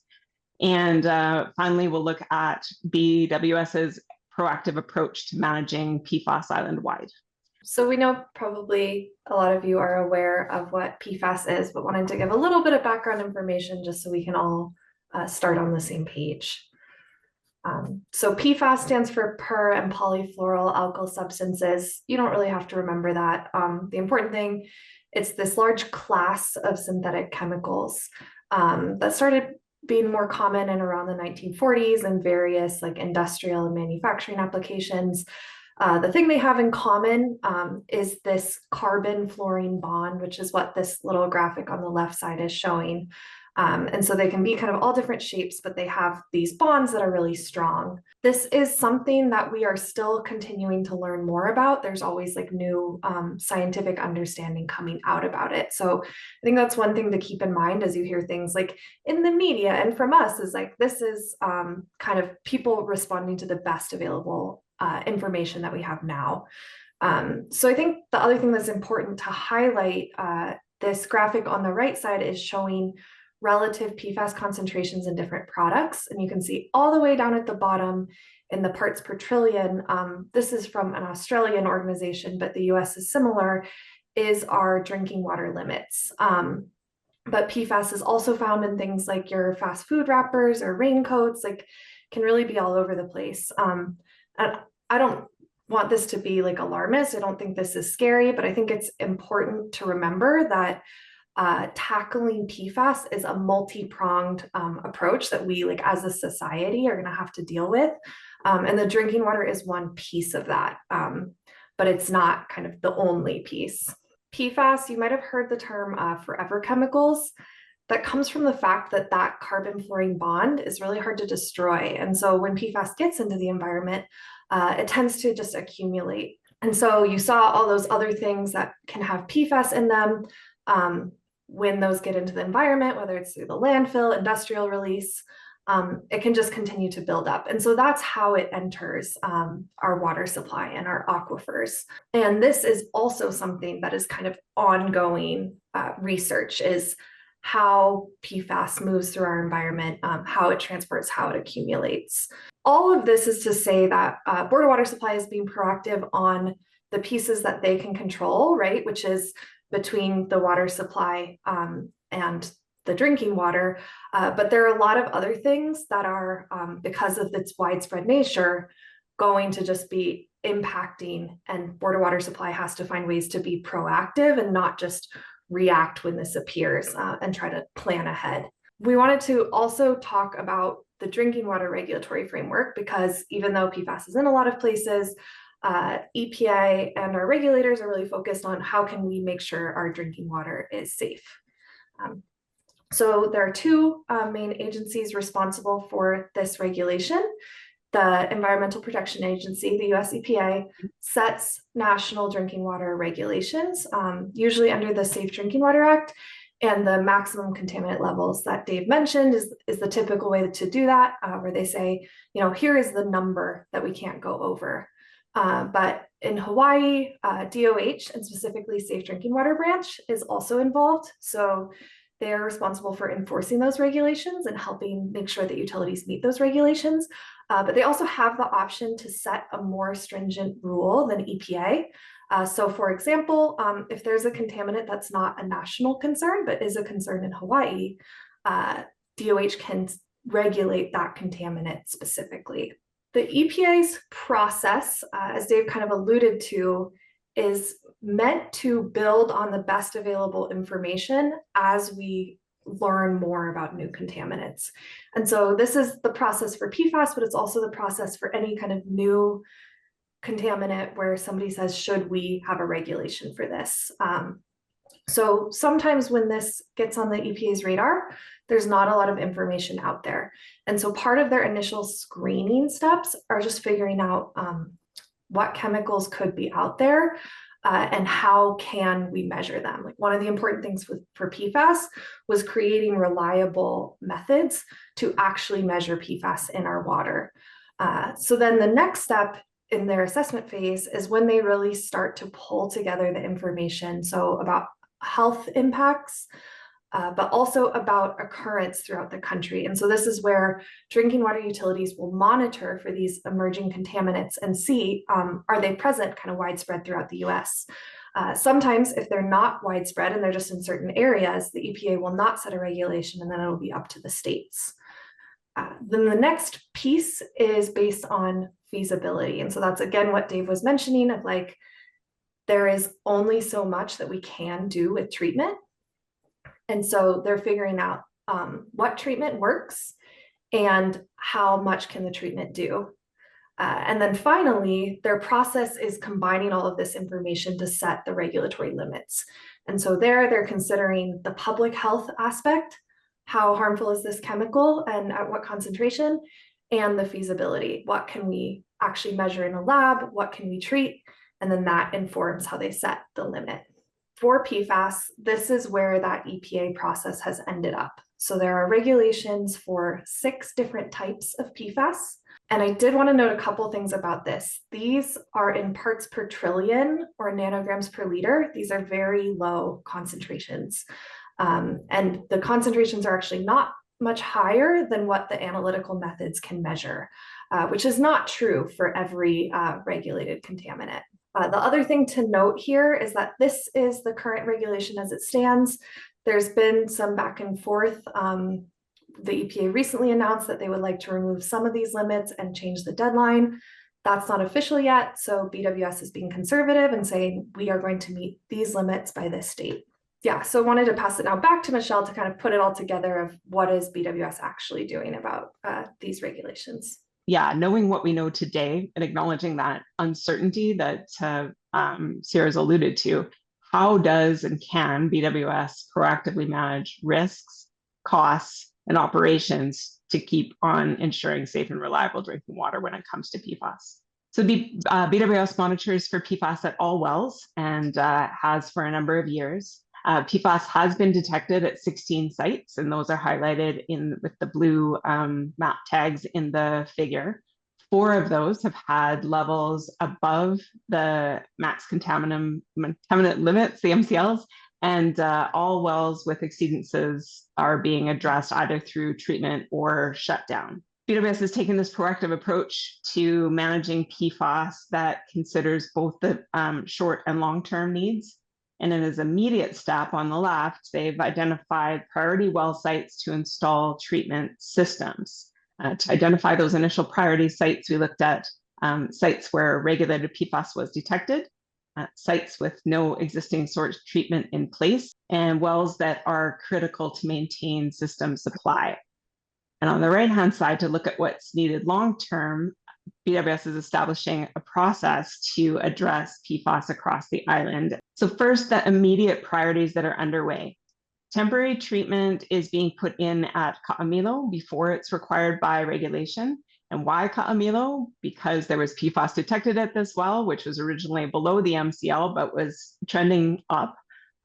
[SPEAKER 8] And finally, we'll look at BWS's proactive approach to managing PFAS island-wide.
[SPEAKER 9] So we know probably a lot of you are aware of what PFAS is, but wanted to give a little bit of background information just so we can all start on the same page. So PFAS stands for per and polyfluoral alkyl substances. You don't really have to remember that. The important thing, it's this large class of synthetic chemicals that started being more common in around the 1940s in various like industrial and manufacturing applications. The thing they have in common is this carbon-fluorine bond, which is what this little graphic on the left side is showing. And so they can be kind of all different shapes, but they have these bonds that are really strong. This is something that we are still continuing to learn more about. There's always like new scientific understanding coming out about it. So I think that's one thing to keep in mind as you hear things like in the media and from us is like, this is kind of people responding to the best available information that we have now. So I think the other thing that's important to highlight, this graphic on the right side is showing relative PFAS concentrations in different products. And you can see all the way down at the bottom in the parts per trillion, this is from an Australian organization, but the US is similar, is our drinking water limits. But PFAS is also found in things like your fast food wrappers or raincoats, like can really be all over the place. And I don't want this to be like alarmist. I don't think this is scary, but I think it's important to remember that tackling PFAS is a multi-pronged approach that we like as a society are going to have to deal with. And the drinking water is one piece of that, but it's not kind of the only piece. PFAS, you might have heard the term forever chemicals. That comes from the fact that that carbon-fluorine bond is really hard to destroy. And so when PFAS gets into the environment, it tends to just accumulate. And so you saw all those other things that can have PFAS in them. When those get into the environment, whether it's through the landfill, industrial release, it can just continue to build up. And so that's how it enters our water supply and our aquifers. And this is also something that is kind of ongoing research is how PFAS moves through our environment, how it transports, how it accumulates. All of this is to say that Board of Water Supply is being proactive on the pieces that they can control, right? Which is between the water supply and the drinking water. But there are a lot of other things that are, because of its widespread nature, going to just be impacting, and Board of Water Supply has to find ways to be proactive and not just react when this appears and try to plan ahead. We wanted to also talk about the drinking water regulatory framework, because even though PFAS is in a lot of places, EPA and our regulators are really focused on how can we make sure our drinking water is safe. So there are two main agencies responsible for this regulation. The Environmental Protection Agency, the US EPA, sets national drinking water regulations, usually under the Safe Drinking Water Act, and the maximum contaminant levels that Dave mentioned is the typical way to do that, where they say, you know, here is the number that we can't go over. But in Hawaii, DOH, and specifically Safe Drinking Water Branch, is also involved. So they are responsible for enforcing those regulations and helping make sure that utilities meet those regulations. But they also have the option to set a more stringent rule than EPA. So for example, if there's a contaminant that's not a national concern, but is a concern in Hawaii, DOH can regulate that contaminant specifically. The EPA's process, as Dave kind of alluded to, is meant to build on the best available information as we learn more about new contaminants. And so this is the process for PFAS, but it's also the process for any kind of new contaminant where somebody says, should we have a regulation for this? So sometimes when this gets on the EPA's radar, there's not a lot of information out there. And so part of their initial screening steps are just figuring out what chemicals could be out there and how can we measure them. Like one of the important things for PFAS was creating reliable methods to actually measure PFAS in our water. So then the next step in their assessment phase is when they really start to pull together the information. So about health impacts, but also about occurrence throughout the country. And so this is where drinking water utilities will monitor for these emerging contaminants and see, are they present kind of widespread throughout the US? Sometimes if they're not widespread and they're just in certain areas, the EPA will not set a regulation, and then it'll be up to the states. Then the next piece is based on feasibility. And so that's again what Dave was mentioning of like, there is only so much that we can do with treatment. And so they're figuring out what treatment works and how much can the treatment do. And then finally, their process is combining all of this information to set the regulatory limits. And so they're considering the public health aspect, how harmful is this chemical and at what concentration, and the feasibility. What can we actually measure in a lab? What can we treat? And then that informs how they set the limit. For PFAS, this is where that EPA process has ended up. So there are regulations for 6 different types of PFAS. And I did want to note a couple things about this. These are in parts per trillion or nanograms per liter. These are very low concentrations. And the concentrations are actually not much higher than what the analytical methods can measure, which is not true for every regulated contaminant. The other thing to note here is that this is the current regulation as it stands. There's been some back and forth. The EPA recently announced that they would like to remove some of these limits and change the deadline. That's not official yet, so BWS is being conservative and saying we are going to meet these limits by this date. Yeah, so I wanted to pass it now back to Michelle to kind of put it all together of what is BWS actually doing about these regulations.
[SPEAKER 8] Yeah, knowing what we know today and acknowledging that uncertainty that Sarah's alluded to, how does and can BWS proactively manage risks, costs, and operations to keep on ensuring safe and reliable drinking water when it comes to PFAS? So BWS monitors for PFAS at all wells and has for a number of years. PFAS has been detected at 16 sites, and those are highlighted with the blue map tags in the figure. 4 of those have had levels above the max contaminant limits, the MCLs, and all wells with exceedances are being addressed either through treatment or shutdown. BWS has taken this proactive approach to managing PFAS that considers both the short and long-term needs. And in his immediate step on the left, they've identified priority well sites to install treatment systems. To identify those initial priority sites, we looked at sites where regulated PFAS was detected, sites with no existing source treatment in place, and wells that are critical to maintain system supply. And on the right-hand side, to look at what's needed long-term, BWS is establishing a process to address PFAS across the island. So first, the immediate priorities that are underway. Temporary treatment is being put in at Ka'amilo before it's required by regulation. And why Ka'amilo? Because there was PFAS detected at this well, which was originally below the MCL, but was trending up.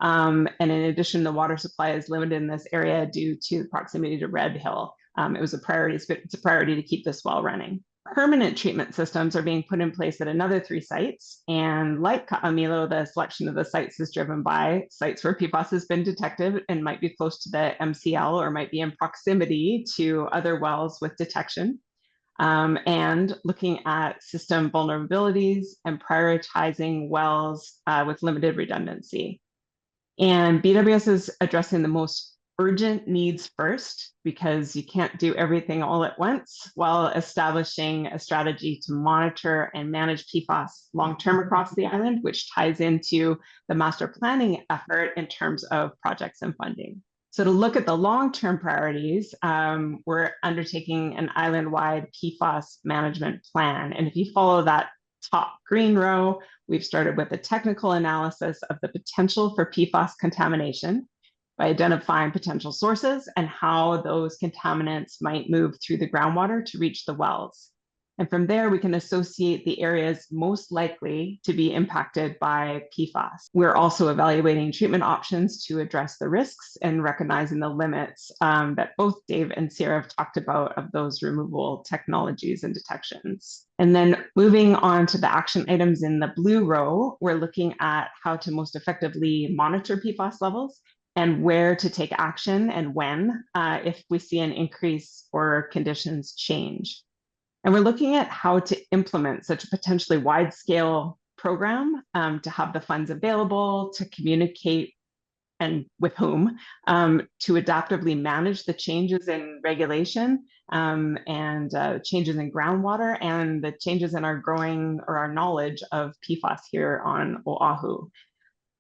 [SPEAKER 8] And in addition, the water supply is limited in this area due to proximity to Red Hill. It was a priority, it's a priority to keep this well running. Permanent treatment systems are being put in place at another 3 sites. And like Ka'amilo, the selection of the sites is driven by sites where PFAS has been detected and might be close to the MCL or might be in proximity to other wells with detection. And looking at system vulnerabilities and prioritizing wells with limited redundancy. And BWS is addressing the most urgent needs first, because you can't do everything all at once, while establishing a strategy to monitor and manage PFAS long-term across the island, which ties into the master planning effort in terms of projects and funding. So to look at the long-term priorities, we're undertaking an island-wide PFAS management plan. And if you follow that top green row, we've started with a technical analysis of the potential for PFAS contamination by identifying potential sources and how those contaminants might move through the groundwater to reach the wells. And from there, we can associate the areas most likely to be impacted by PFAS. We're also evaluating treatment options to address the risks and recognizing the limits that both Dave and Sarah have talked about of those removal technologies and detections. And then moving on to the action items in the blue row, we're looking at how to most effectively monitor PFAS levels and where to take action and when if we see an increase or conditions change. And we're looking at how to implement such a potentially wide-scale program to have the funds available, to communicate and with whom, to adaptively manage the changes in regulation and changes in groundwater and the changes in our growing or our knowledge of PFAS here on Oahu.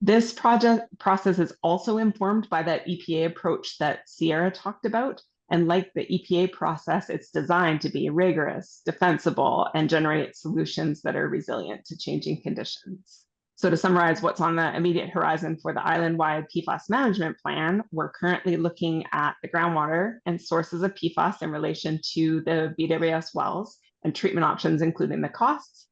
[SPEAKER 8] This process is also informed by that EPA approach that Sierra talked about. And like the EPA process, it's designed to be rigorous, defensible, and generate solutions that are resilient to changing conditions. So to summarize what's on the immediate horizon for the island-wide PFAS management plan, we're currently looking at the groundwater and sources of PFAS in relation to the BWS wells and treatment options, including the costs.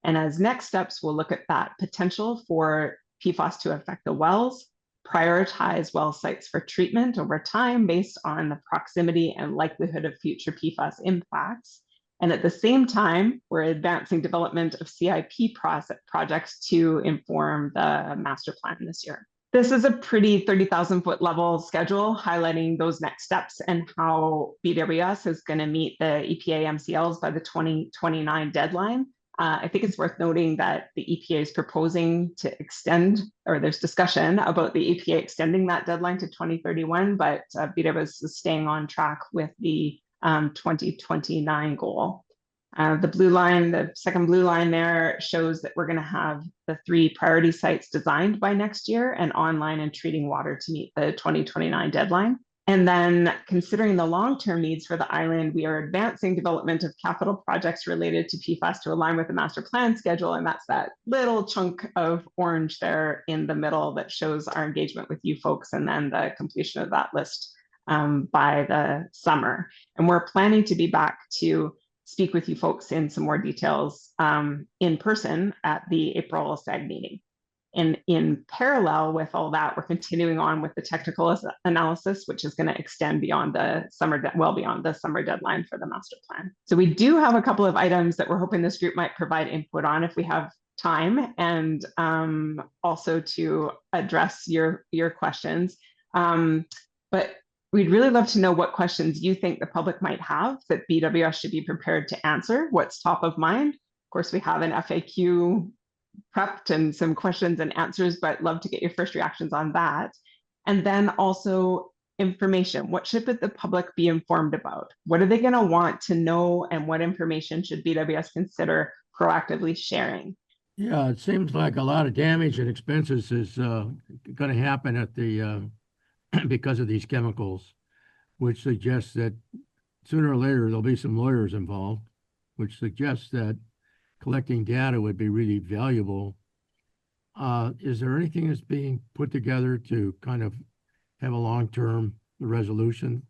[SPEAKER 8] And as next steps, we'll look at that potential for PFAS to affect the wells, prioritize well sites for treatment over time based on the proximity and likelihood of future PFAS impacts. And at the same time, we're advancing development of CIP projects to inform the master plan this year. This is a pretty 30,000 foot level schedule highlighting those next steps and how BWS is going to meet the EPA MCLs by the 2029 deadline. I think it's worth noting that the EPA is proposing to extend, or there's discussion about the EPA extending that deadline to 2031, but BWS is staying on track with the 2029 goal. The blue line, the second blue line there shows that we're going to have the 3 priority sites designed by next year and online and treating water to meet the 2029 deadline. And then considering the long-term needs for the island, we are advancing development of capital projects related to PFAS to align with the master plan schedule. And that's that little chunk of orange there in the middle that shows our engagement with you folks and then the completion of that list by the summer. And we're planning to be back to speak with you folks in some more details in person at the April SAG meeting. And in parallel with all that, we're continuing on with the technical analysis, which is going to extend beyond the summer, well beyond the summer deadline for the master plan. So we do have a couple of items that we're hoping this group might provide input on if we have time, and also to address your questions. But we'd really love to know what questions you think the public might have that BWS should be prepared to answer. What's top of mind? Of course, we have an FAQ prepped and some questions and answers, but love to get your first reactions on that. And then also information. What should the public be informed about? What are they going to want to know, and what information should BWS consider proactively sharing?
[SPEAKER 5] Yeah, it seems like a lot of damage and expenses is going to happen at the because of these chemicals, which suggests that sooner or later there'll be some lawyers involved, which suggests that collecting data would be really valuable. Is there anything that's being put together to kind of have a long-term resolution?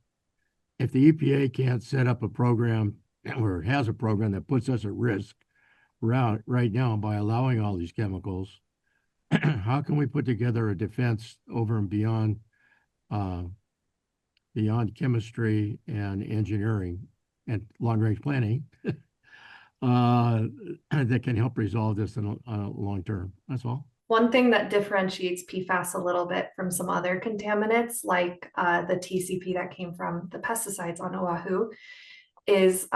[SPEAKER 5] If the EPA can't set up a program or has a program that puts us at risk right now by allowing all these chemicals, how can we put together a defense over and beyond chemistry and engineering and long-range planning that can help resolve this on a long term? That's all.
[SPEAKER 9] One thing that differentiates PFAS a little bit from some other contaminants, like the TCP that came from the pesticides on Oahu, is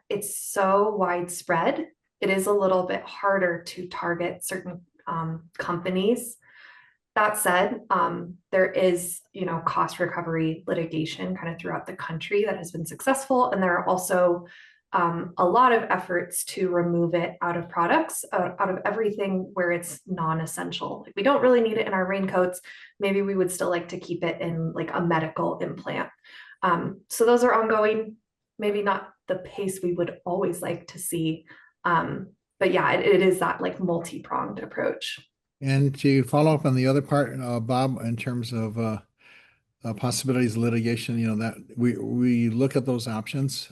[SPEAKER 9] it's so widespread. It is a little bit harder to target certain companies. That said, there is, cost recovery litigation kind of throughout the country that has been successful, and there are also a lot of efforts to remove it out of products, out of everything where it's non-essential. Like, we don't really need it in our raincoats. Maybe we would still like to keep it in like a medical implant. So those are ongoing, maybe not the pace we would always like to see. But yeah, it is that like multi-pronged approach.
[SPEAKER 2] And to follow up on the other part, Bob, in terms of possibilities of litigation, that we look at those options.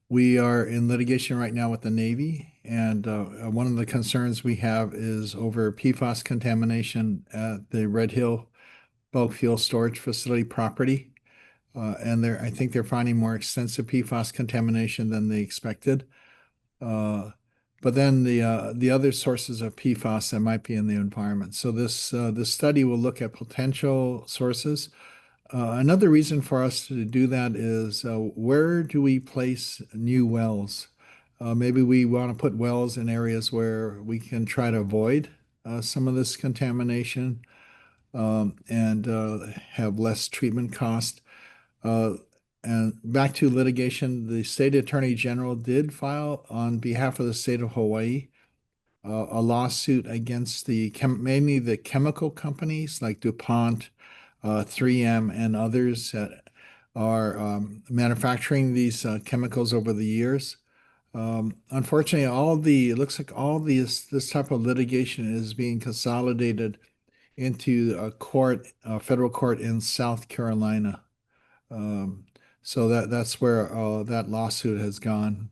[SPEAKER 2] We are in litigation right now with the Navy, and one of the concerns we have is over PFAS contamination at the Red Hill bulk fuel storage facility property. And I think they're finding more extensive PFAS contamination than they expected. But then the other sources of PFAS that might be in the environment. So this study will look at potential sources. Another reason for us to do that is where do we place new wells? Maybe we want to put wells in areas where we can try to avoid some of this contamination and have less treatment cost. And back to litigation, the state attorney general did file on behalf of the state of Hawaii a lawsuit against mainly the chemical companies like DuPont, 3M, and others that are manufacturing these chemicals over the years. Unfortunately, it looks like all this type of litigation is being consolidated into a federal court in South Carolina. So that's where that lawsuit has gone.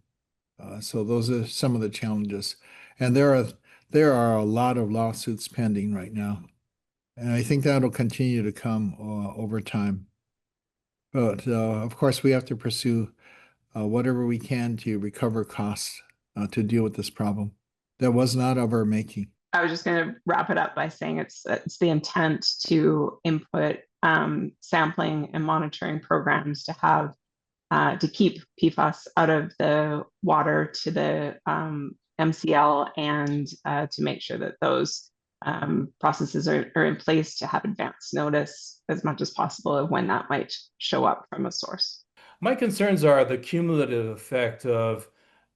[SPEAKER 2] So those are some of the challenges, and there are a lot of lawsuits pending right now, and I think that'll continue to come over time. But of course, we have to pursue whatever we can to recover costs to deal with this problem that was not of our making.
[SPEAKER 8] I was just going to wrap it up by saying it's the intent to input sampling and monitoring programs to have to keep PFAS out of the water to the MCL and to make sure that those processes are in place to have advance notice as much as possible of when that might show up from a source.
[SPEAKER 7] My concerns are the cumulative effect of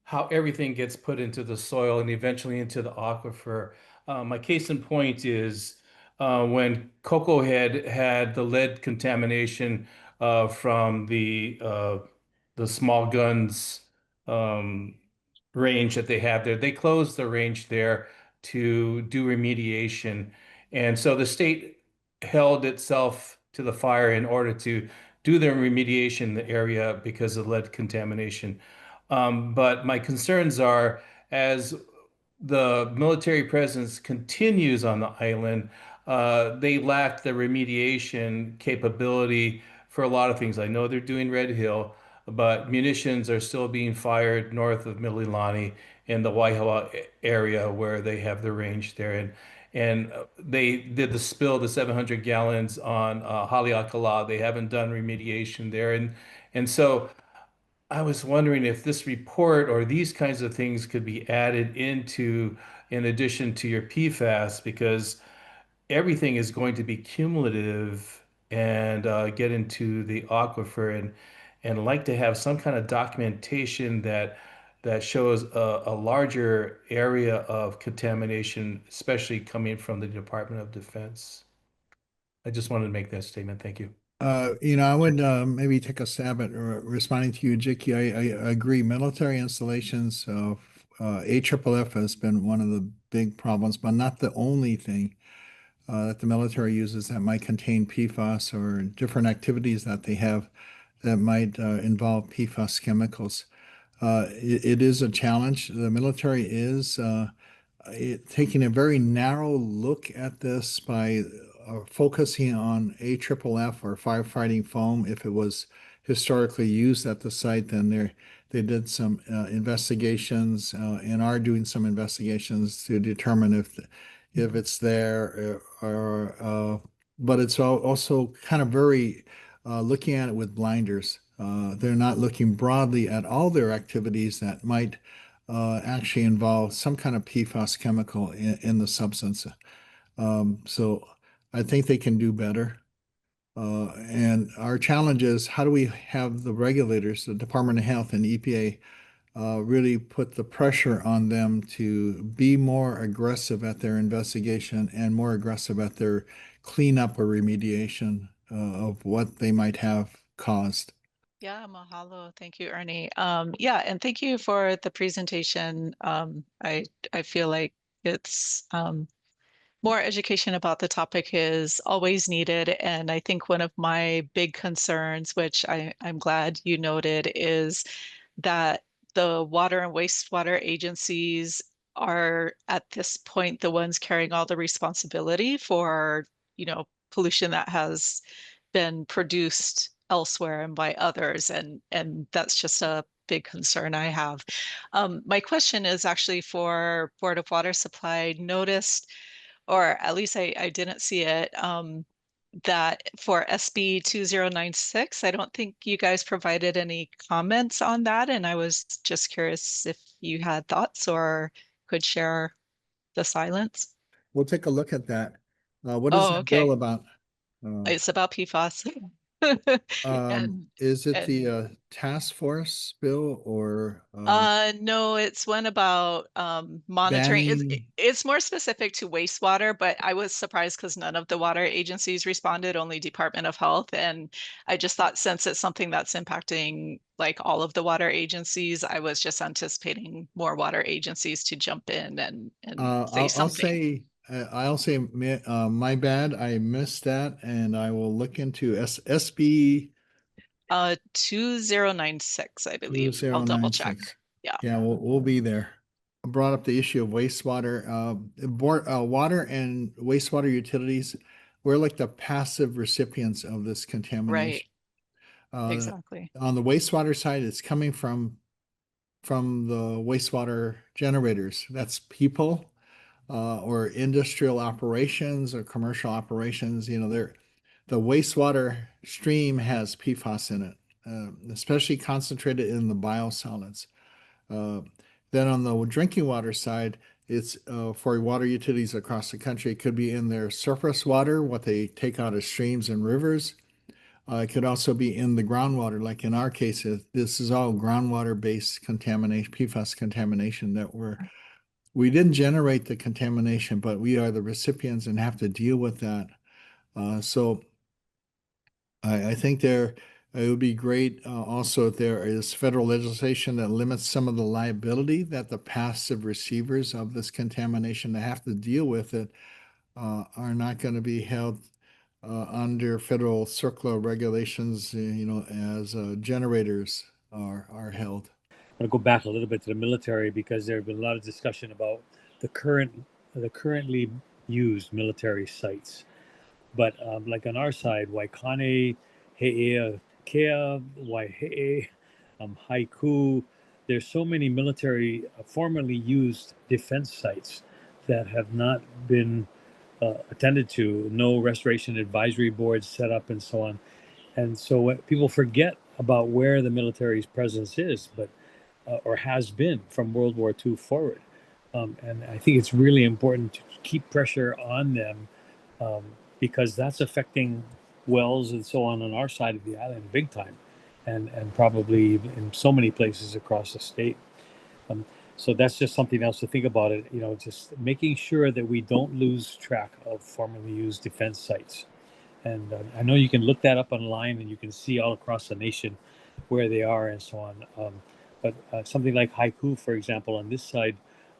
[SPEAKER 7] how everything gets put into the soil and eventually into the aquifer. My case in point is when Cocoa Head had the lead contamination from the small guns range that they have there. They closed the range there to do remediation. And so the state held itself to the fire in order to do their remediation in the area because of lead contamination. But my concerns are as the military presence continues on the island, they lack the remediation capability for a lot of things. I know they're doing Red Hill, but munitions are still being fired north of Mililani in the Waihawa area where they have the range there. And they did the spill, the 700 gallons on Haleakala. They haven't done remediation there. And so I was wondering if this report or these kinds of things could be added into, in addition to your PFAS, because everything is going to be cumulative and get into the aquifer, and like to have some kind of documentation that shows a larger area of contamination, especially coming from the Department of Defense. I just wanted to make that statement. Thank you.
[SPEAKER 2] I would maybe take a stab at responding to you, Jikki. I agree. Military installations of AFFF has been one of the big problems, but not the only thing that the military uses that might contain PFAS or different activities that they have that might involve PFAS chemicals. It is a challenge. The military is taking a very narrow look at this by focusing on AFFF or firefighting foam. If it was historically used at the site, then they did some investigations and are doing some investigations to determine if it's there but it's also kind of very looking at it with blinders. They're not looking broadly at all their activities that might actually involve some kind of PFAS chemical in the substance. So I think they can do better. And our challenge is how do we have the regulators, the Department of Health and EPA, really put the pressure on them to be more aggressive at their investigation and more aggressive at their cleanup or remediation of what they might have caused.
[SPEAKER 10] Yeah, mahalo. Thank you, Ernie. Yeah, and thank you for the presentation. I feel like it's more education about the topic is always needed. And I think one of my big concerns, which I'm glad you noted, is that the water and wastewater agencies are at this point the ones carrying all the responsibility for, pollution that has been produced elsewhere and by others. And that's just a big concern I have. My question is actually for Board of Water Supply. Noticed, or at least I didn't see it, that for SB 2096, I don't think you guys provided any comments on that. And I was just curious if you had thoughts or could share the silence.
[SPEAKER 2] We'll take a look at that. What is
[SPEAKER 10] Oh,
[SPEAKER 2] that bill
[SPEAKER 10] okay.
[SPEAKER 2] about?
[SPEAKER 10] It's about PFAS. And
[SPEAKER 2] Is it
[SPEAKER 10] and
[SPEAKER 2] the task force bill or
[SPEAKER 10] no, it's one about monitoring.
[SPEAKER 2] banning?
[SPEAKER 10] It's more specific to wastewater, but I was surprised because none of the water agencies responded, only Department of Health. And I just thought since it's something that's impacting like all of the water agencies, I was just anticipating more water agencies to jump in and say
[SPEAKER 2] I'll
[SPEAKER 10] something.
[SPEAKER 2] say my bad. I missed that, and I will look into SB
[SPEAKER 10] 2096, I believe. I'll double check.
[SPEAKER 2] 2096.
[SPEAKER 10] Yeah.
[SPEAKER 2] Yeah, we'll be there. I brought up the issue of wastewater. Water and wastewater utilities, we're like the passive recipients of this
[SPEAKER 10] Right.
[SPEAKER 2] contamination.
[SPEAKER 10] Exactly.
[SPEAKER 2] On the wastewater side, it's coming from the wastewater generators. That's people or industrial operations or commercial operations. You know, the wastewater stream has PFAS in it, especially concentrated in the biosolids. Uh, then on the drinking water side, it's for water utilities across the country. It could be in their surface water, what they take out of streams and rivers. It could also be in the groundwater, like in our case, this is all groundwater-based contamination, PFAS contamination that we didn't generate the contamination, but we are the recipients and have to deal with that. So I think it would be great also if there is federal legislation that limits some of the liability that the passive receivers of this contamination that have to deal with it are not going to be held under federal CERCLA regulations, as generators are held.
[SPEAKER 6] I'm going to go back a little bit to the military because there have been a lot of discussion about the currently used military sites. But like on our side, Waikane, He'ea, Kea, Waihe'e, Haiku, there's so many military formerly used defense sites that have not been attended to, no restoration advisory boards set up and so on. And so what people forget about where the military's presence is, but or has been from World War II forward. And I think it's really important to keep pressure on them because that's affecting wells and so on our side of the island big time, and probably in so many places across the state. So that's just something else to think about it. You know, just making sure that we don't lose track of formerly used defense sites. And I know you can look that up online and you can see all across the nation where they are and so on. But something like Haiku, for example, on this side,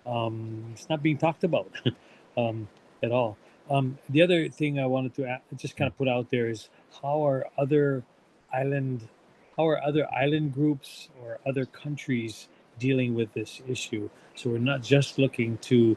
[SPEAKER 6] it's not being talked about at all. The other thing I wanted to just kind of put out there is how are other island groups or other countries dealing with this issue? So we're not just looking to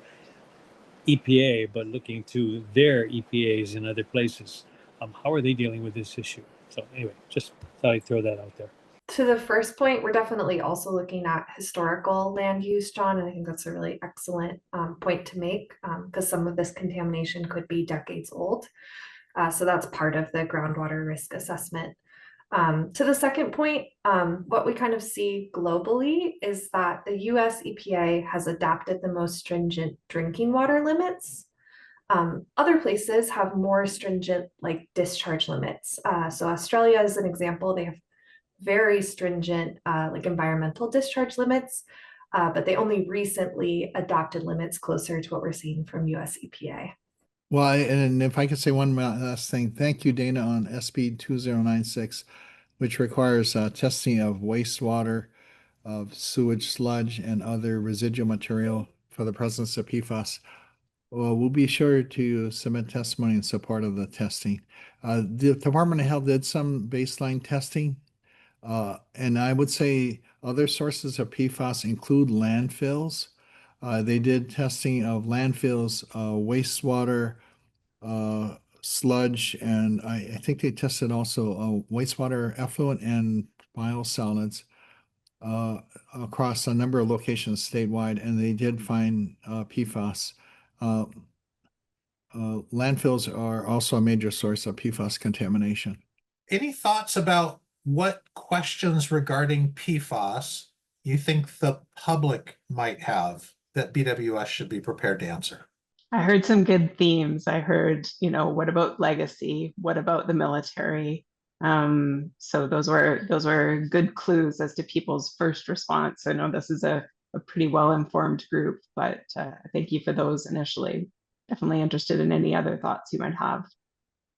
[SPEAKER 6] EPA, but looking to their EPAs in other places. How are they dealing with this issue? So anyway, just thought I'd throw that out there.
[SPEAKER 9] To the first point, we're definitely also looking at historical land use, John, and I think that's a really excellent point to make because some of this contamination could be decades old. So that's part of the groundwater risk assessment. To the second point, what we kind of see globally is that the US EPA has adapted the most stringent drinking water limits. Other places have more stringent like discharge limits. So Australia is an example. They have very stringent like environmental discharge limits, but they only recently adopted limits closer to what we're seeing from US EPA.
[SPEAKER 2] Well, and if I could say one last thing, thank you, Dana, on SB 2096, which requires testing of wastewater, of sewage sludge, and other residual material for the presence of PFAS. Well, we'll be sure to submit testimony in support of the testing. The Department of Health did some baseline testing, and I would say other sources of PFAS include landfills. They did testing of landfills, wastewater, sludge, and I think they tested also wastewater effluent and biosolids. across a number of locations statewide, and they did find PFAS. Landfills are also a major source of PFAS contamination.
[SPEAKER 1] Any thoughts about what questions regarding PFAS you think the public might have that BWS should be prepared to answer?
[SPEAKER 8] I heard some good themes. I heard, what about legacy? What about the military? So those were good clues as to people's first response. I know this is a pretty well-informed group, but thank you for those initially. Definitely interested in any other thoughts you might have.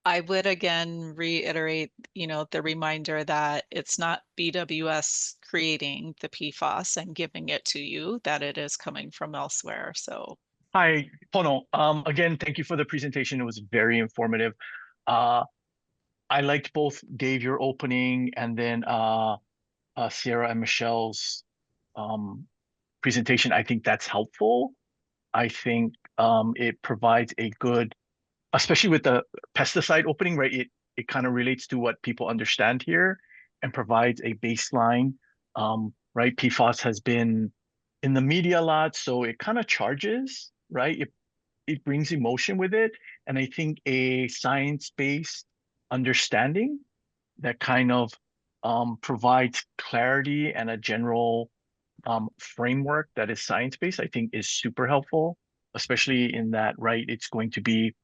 [SPEAKER 10] I would again reiterate, the reminder that it's not BWS creating the PFAS and giving it to you, that it is coming from elsewhere. So
[SPEAKER 11] Hi, Pono. Again, thank you for the presentation. It was very informative. I liked both Dave, your opening, and then Sierra and Michelle's presentation. I think that's helpful. I think it provides a good, especially with the pesticide opening, right? It kind of relates to what people understand here and provides a baseline, right? PFAS has been in the media a lot, so it kind of charges, right? It brings emotion with it. And I think a science-based understanding that kind of provides clarity and a general framework that is science-based, I think is super helpful, especially in that, right, it's going to be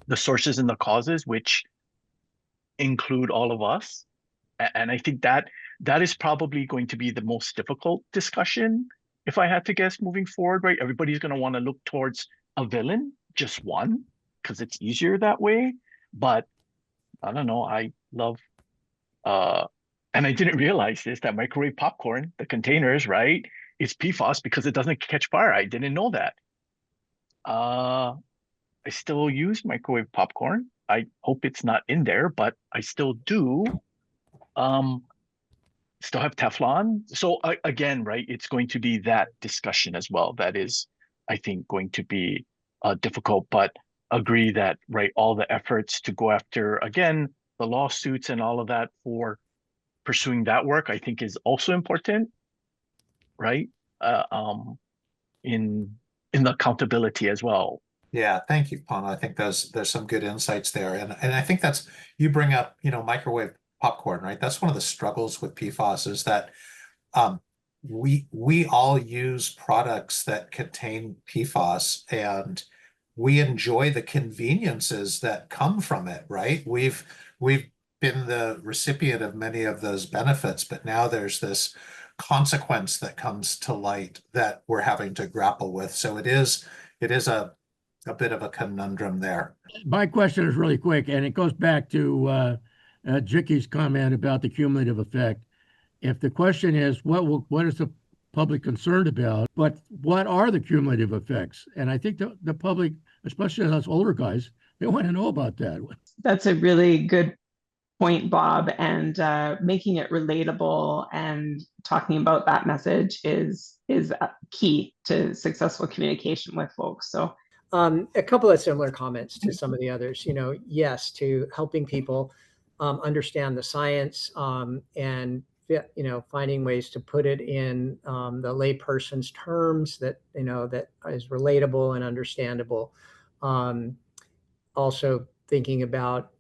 [SPEAKER 11] the sources and the causes, which include all of us. And I think that is probably going to be the most difficult discussion, if I had to guess, moving forward, right? Everybody's going to want to look towards a villain, just one, because it's easier that way. But I don't know, I love and I didn't realize this, that microwave popcorn, the containers, right, is PFAS because it doesn't catch fire. I didn't know that. I still use microwave popcorn. I hope it's not in there, but I still do. Still have Teflon. So again, right, it's going to be that discussion as well. That is, I think, going to be difficult, but agree that, right, all the efforts to go after, again, the lawsuits and all of that for pursuing that work, I think is also important, right? In the accountability as well.
[SPEAKER 1] Yeah, thank you, Pana. I think there's some good insights there. And I think that's, you bring up, microwave popcorn, right? That's one of the struggles with PFAS is that we all use products that contain PFAS and we enjoy the conveniences that come from it, right? We've been the recipient of many of those benefits, but now there's this consequence that comes to light that we're having to grapple with. So it is a bit of a conundrum there.
[SPEAKER 5] My question is really quick, and it goes back to Jiki's comment about the cumulative effect. If the question is, what is the public concerned about, but what are the cumulative effects? And I think the public, especially us older guys, they want to know about that.
[SPEAKER 8] That's a really good point, Bob, and making it relatable and talking about that message is key to successful communication with folks. So
[SPEAKER 12] a couple of similar comments to some of the others. Yes, to helping people understand the science and finding ways to put it in the layperson's terms that that is relatable and understandable. Also thinking about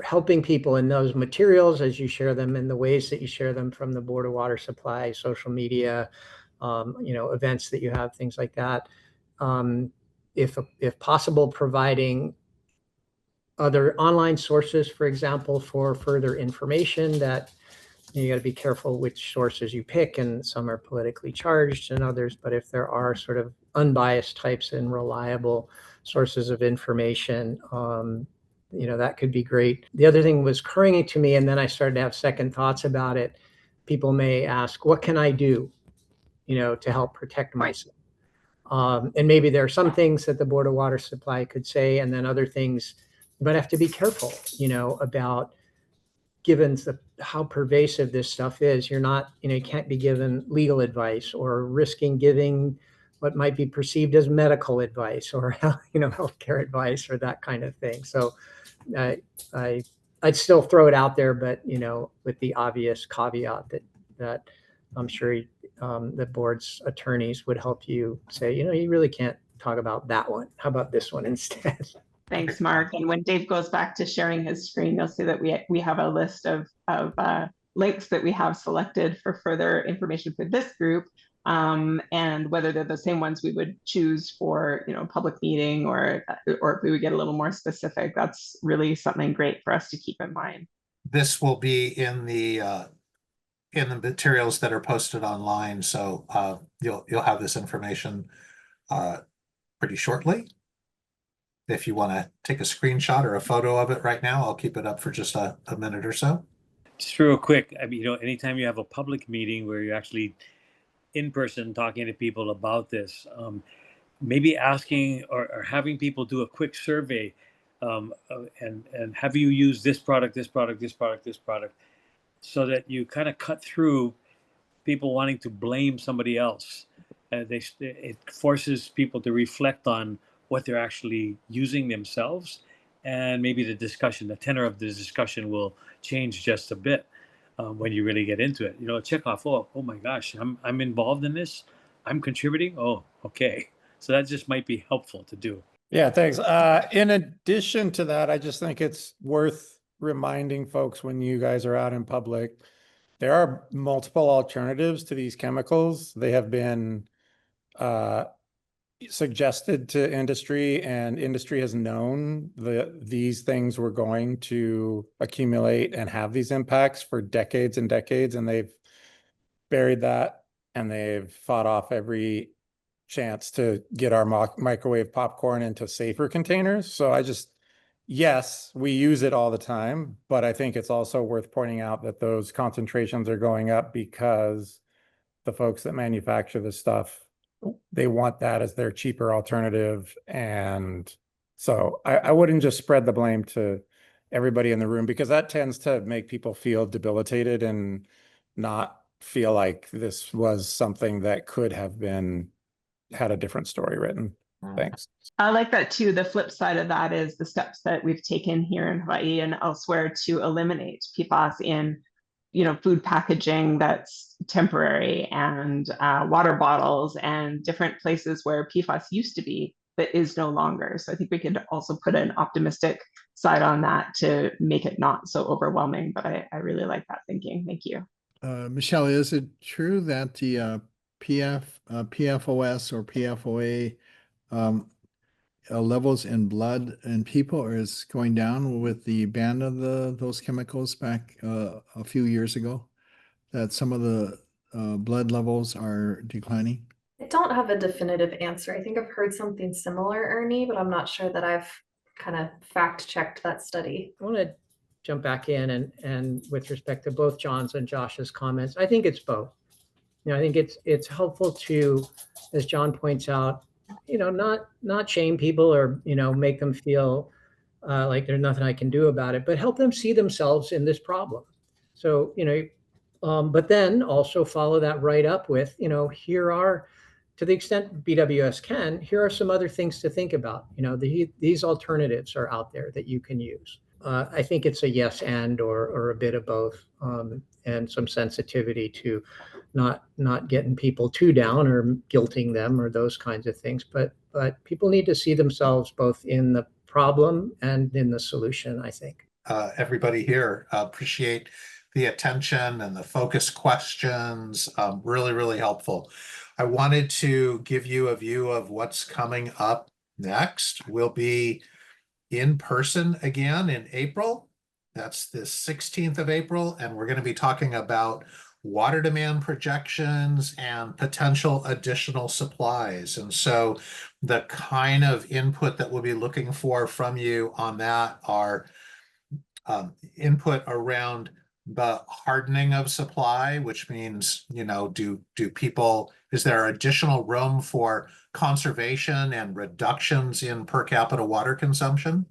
[SPEAKER 12] helping people in those materials as you share them in the ways that you share them from the Board of Water Supply, social media, events that you have, things like that. If possible, providing other online sources, for example, for further information. That you got to be careful which sources you pick, and some are politically charged and others, but if there are sort of unbiased types and reliable sources of information, that could be great. The other thing was occurring to me, and then I started to have second thoughts about it. People may ask, what can I do, to help protect myself? And maybe there are some things that the Board of Water Supply could say, and then other things, but have to be careful, about, given how pervasive this stuff is. You're not, you can't be given legal advice or risking giving what might be perceived as medical advice or, healthcare advice or that kind of thing. So I'd still throw it out there, but, with the obvious caveat that that I'm sure the board's attorneys would help you say, you really can't talk about that one. How about this one instead?
[SPEAKER 8] Thanks, Mark. And when Dave goes back to sharing his screen, you'll see that we have a list of links that we have selected for further information for this group, and whether they're the same ones we would choose for public meeting, or if we would get a little more specific. That's really something great for us to keep in mind.
[SPEAKER 1] This will be in the materials that are posted online, so you'll have this information pretty shortly. If you want to take a screenshot or a photo of it right now, I'll keep it up for just a minute or so.
[SPEAKER 6] Just real quick, I mean, anytime you have a public meeting where you're actually in person talking to people about this, maybe asking or having people do a quick survey, and have you used this product, this product, this product, this product, so that you kind of cut through people wanting to blame somebody else. It forces people to reflect on what they're actually using themselves, and maybe the tenor of the discussion will change just a bit when you really get into it. Check off, oh my gosh, I'm involved in this, I'm contributing. Oh, okay. So that just might be helpful to do.
[SPEAKER 13] Yeah, thanks. In addition to that, I just think it's worth reminding folks when you guys are out in public, there are multiple alternatives to these chemicals. They have been suggested to industry, and industry has known that these things were going to accumulate and have these impacts for decades and decades, and they've buried that, and they've fought off every chance to get our microwave popcorn into safer containers. So yes, we use it all the time, but I think it's also worth pointing out that those concentrations are going up because the folks that manufacture this stuff, they want that as their cheaper alternative. And so I wouldn't just spread the blame to everybody in the room, because that tends to make people feel debilitated and not feel like this was something that could have had a different story written. Thanks.
[SPEAKER 8] I like that too. The flip side of that is the steps that we've taken here in Hawaii and elsewhere to eliminate PFAS in food packaging that's temporary, and water bottles, and different places where PFAS used to be that is no longer. So I think we could also put an optimistic side on that to make it not so overwhelming. But I really like that thinking. Thank you.
[SPEAKER 2] Michelle, is it true that the PFOS or PFOA levels in blood in people is going down with the ban of those chemicals back a few years ago? That some of the blood levels are declining?
[SPEAKER 9] I don't have a definitive answer. I think I've heard something similar, Ernie, but I'm not sure that I've kind of fact checked that study.
[SPEAKER 12] I want to jump back in and with respect to both John's and Josh's comments, I think it's both. I think it's helpful to, as John points out, not shame people or make them feel like there's nothing I can do about it, but help them see themselves in this problem. So but then also follow that right up with here are, to the extent BWS can, here are some other things to think about. These alternatives are out there that you can use. I think it's a yes and or a bit of both, and some sensitivity to not getting people too down or guilting them or those kinds of things. But people need to see themselves both in the problem and in the solution, I think.
[SPEAKER 1] Everybody here, appreciate the attention and the focused questions. Really, really helpful. I wanted to give you a view of what's coming up next. We'll be in person again in April. That's the 16th of April, and we're going to be talking about water demand projections and potential additional supplies. And so the kind of input that we'll be looking for from you on that are input around the hardening of supply, which means, is there additional room for conservation and reductions in per capita water consumption?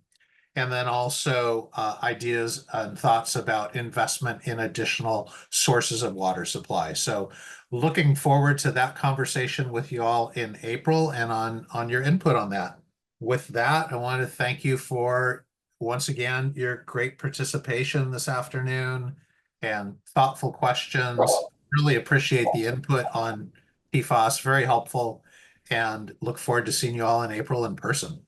[SPEAKER 1] And then also ideas and thoughts about investment in additional sources of water supply. So looking forward to that conversation with you all in April and on your input on that. With that, I want to thank you for, once again, your great participation this afternoon and thoughtful questions. Really appreciate the input on PFAS, very helpful, and look forward to seeing you all in April in person.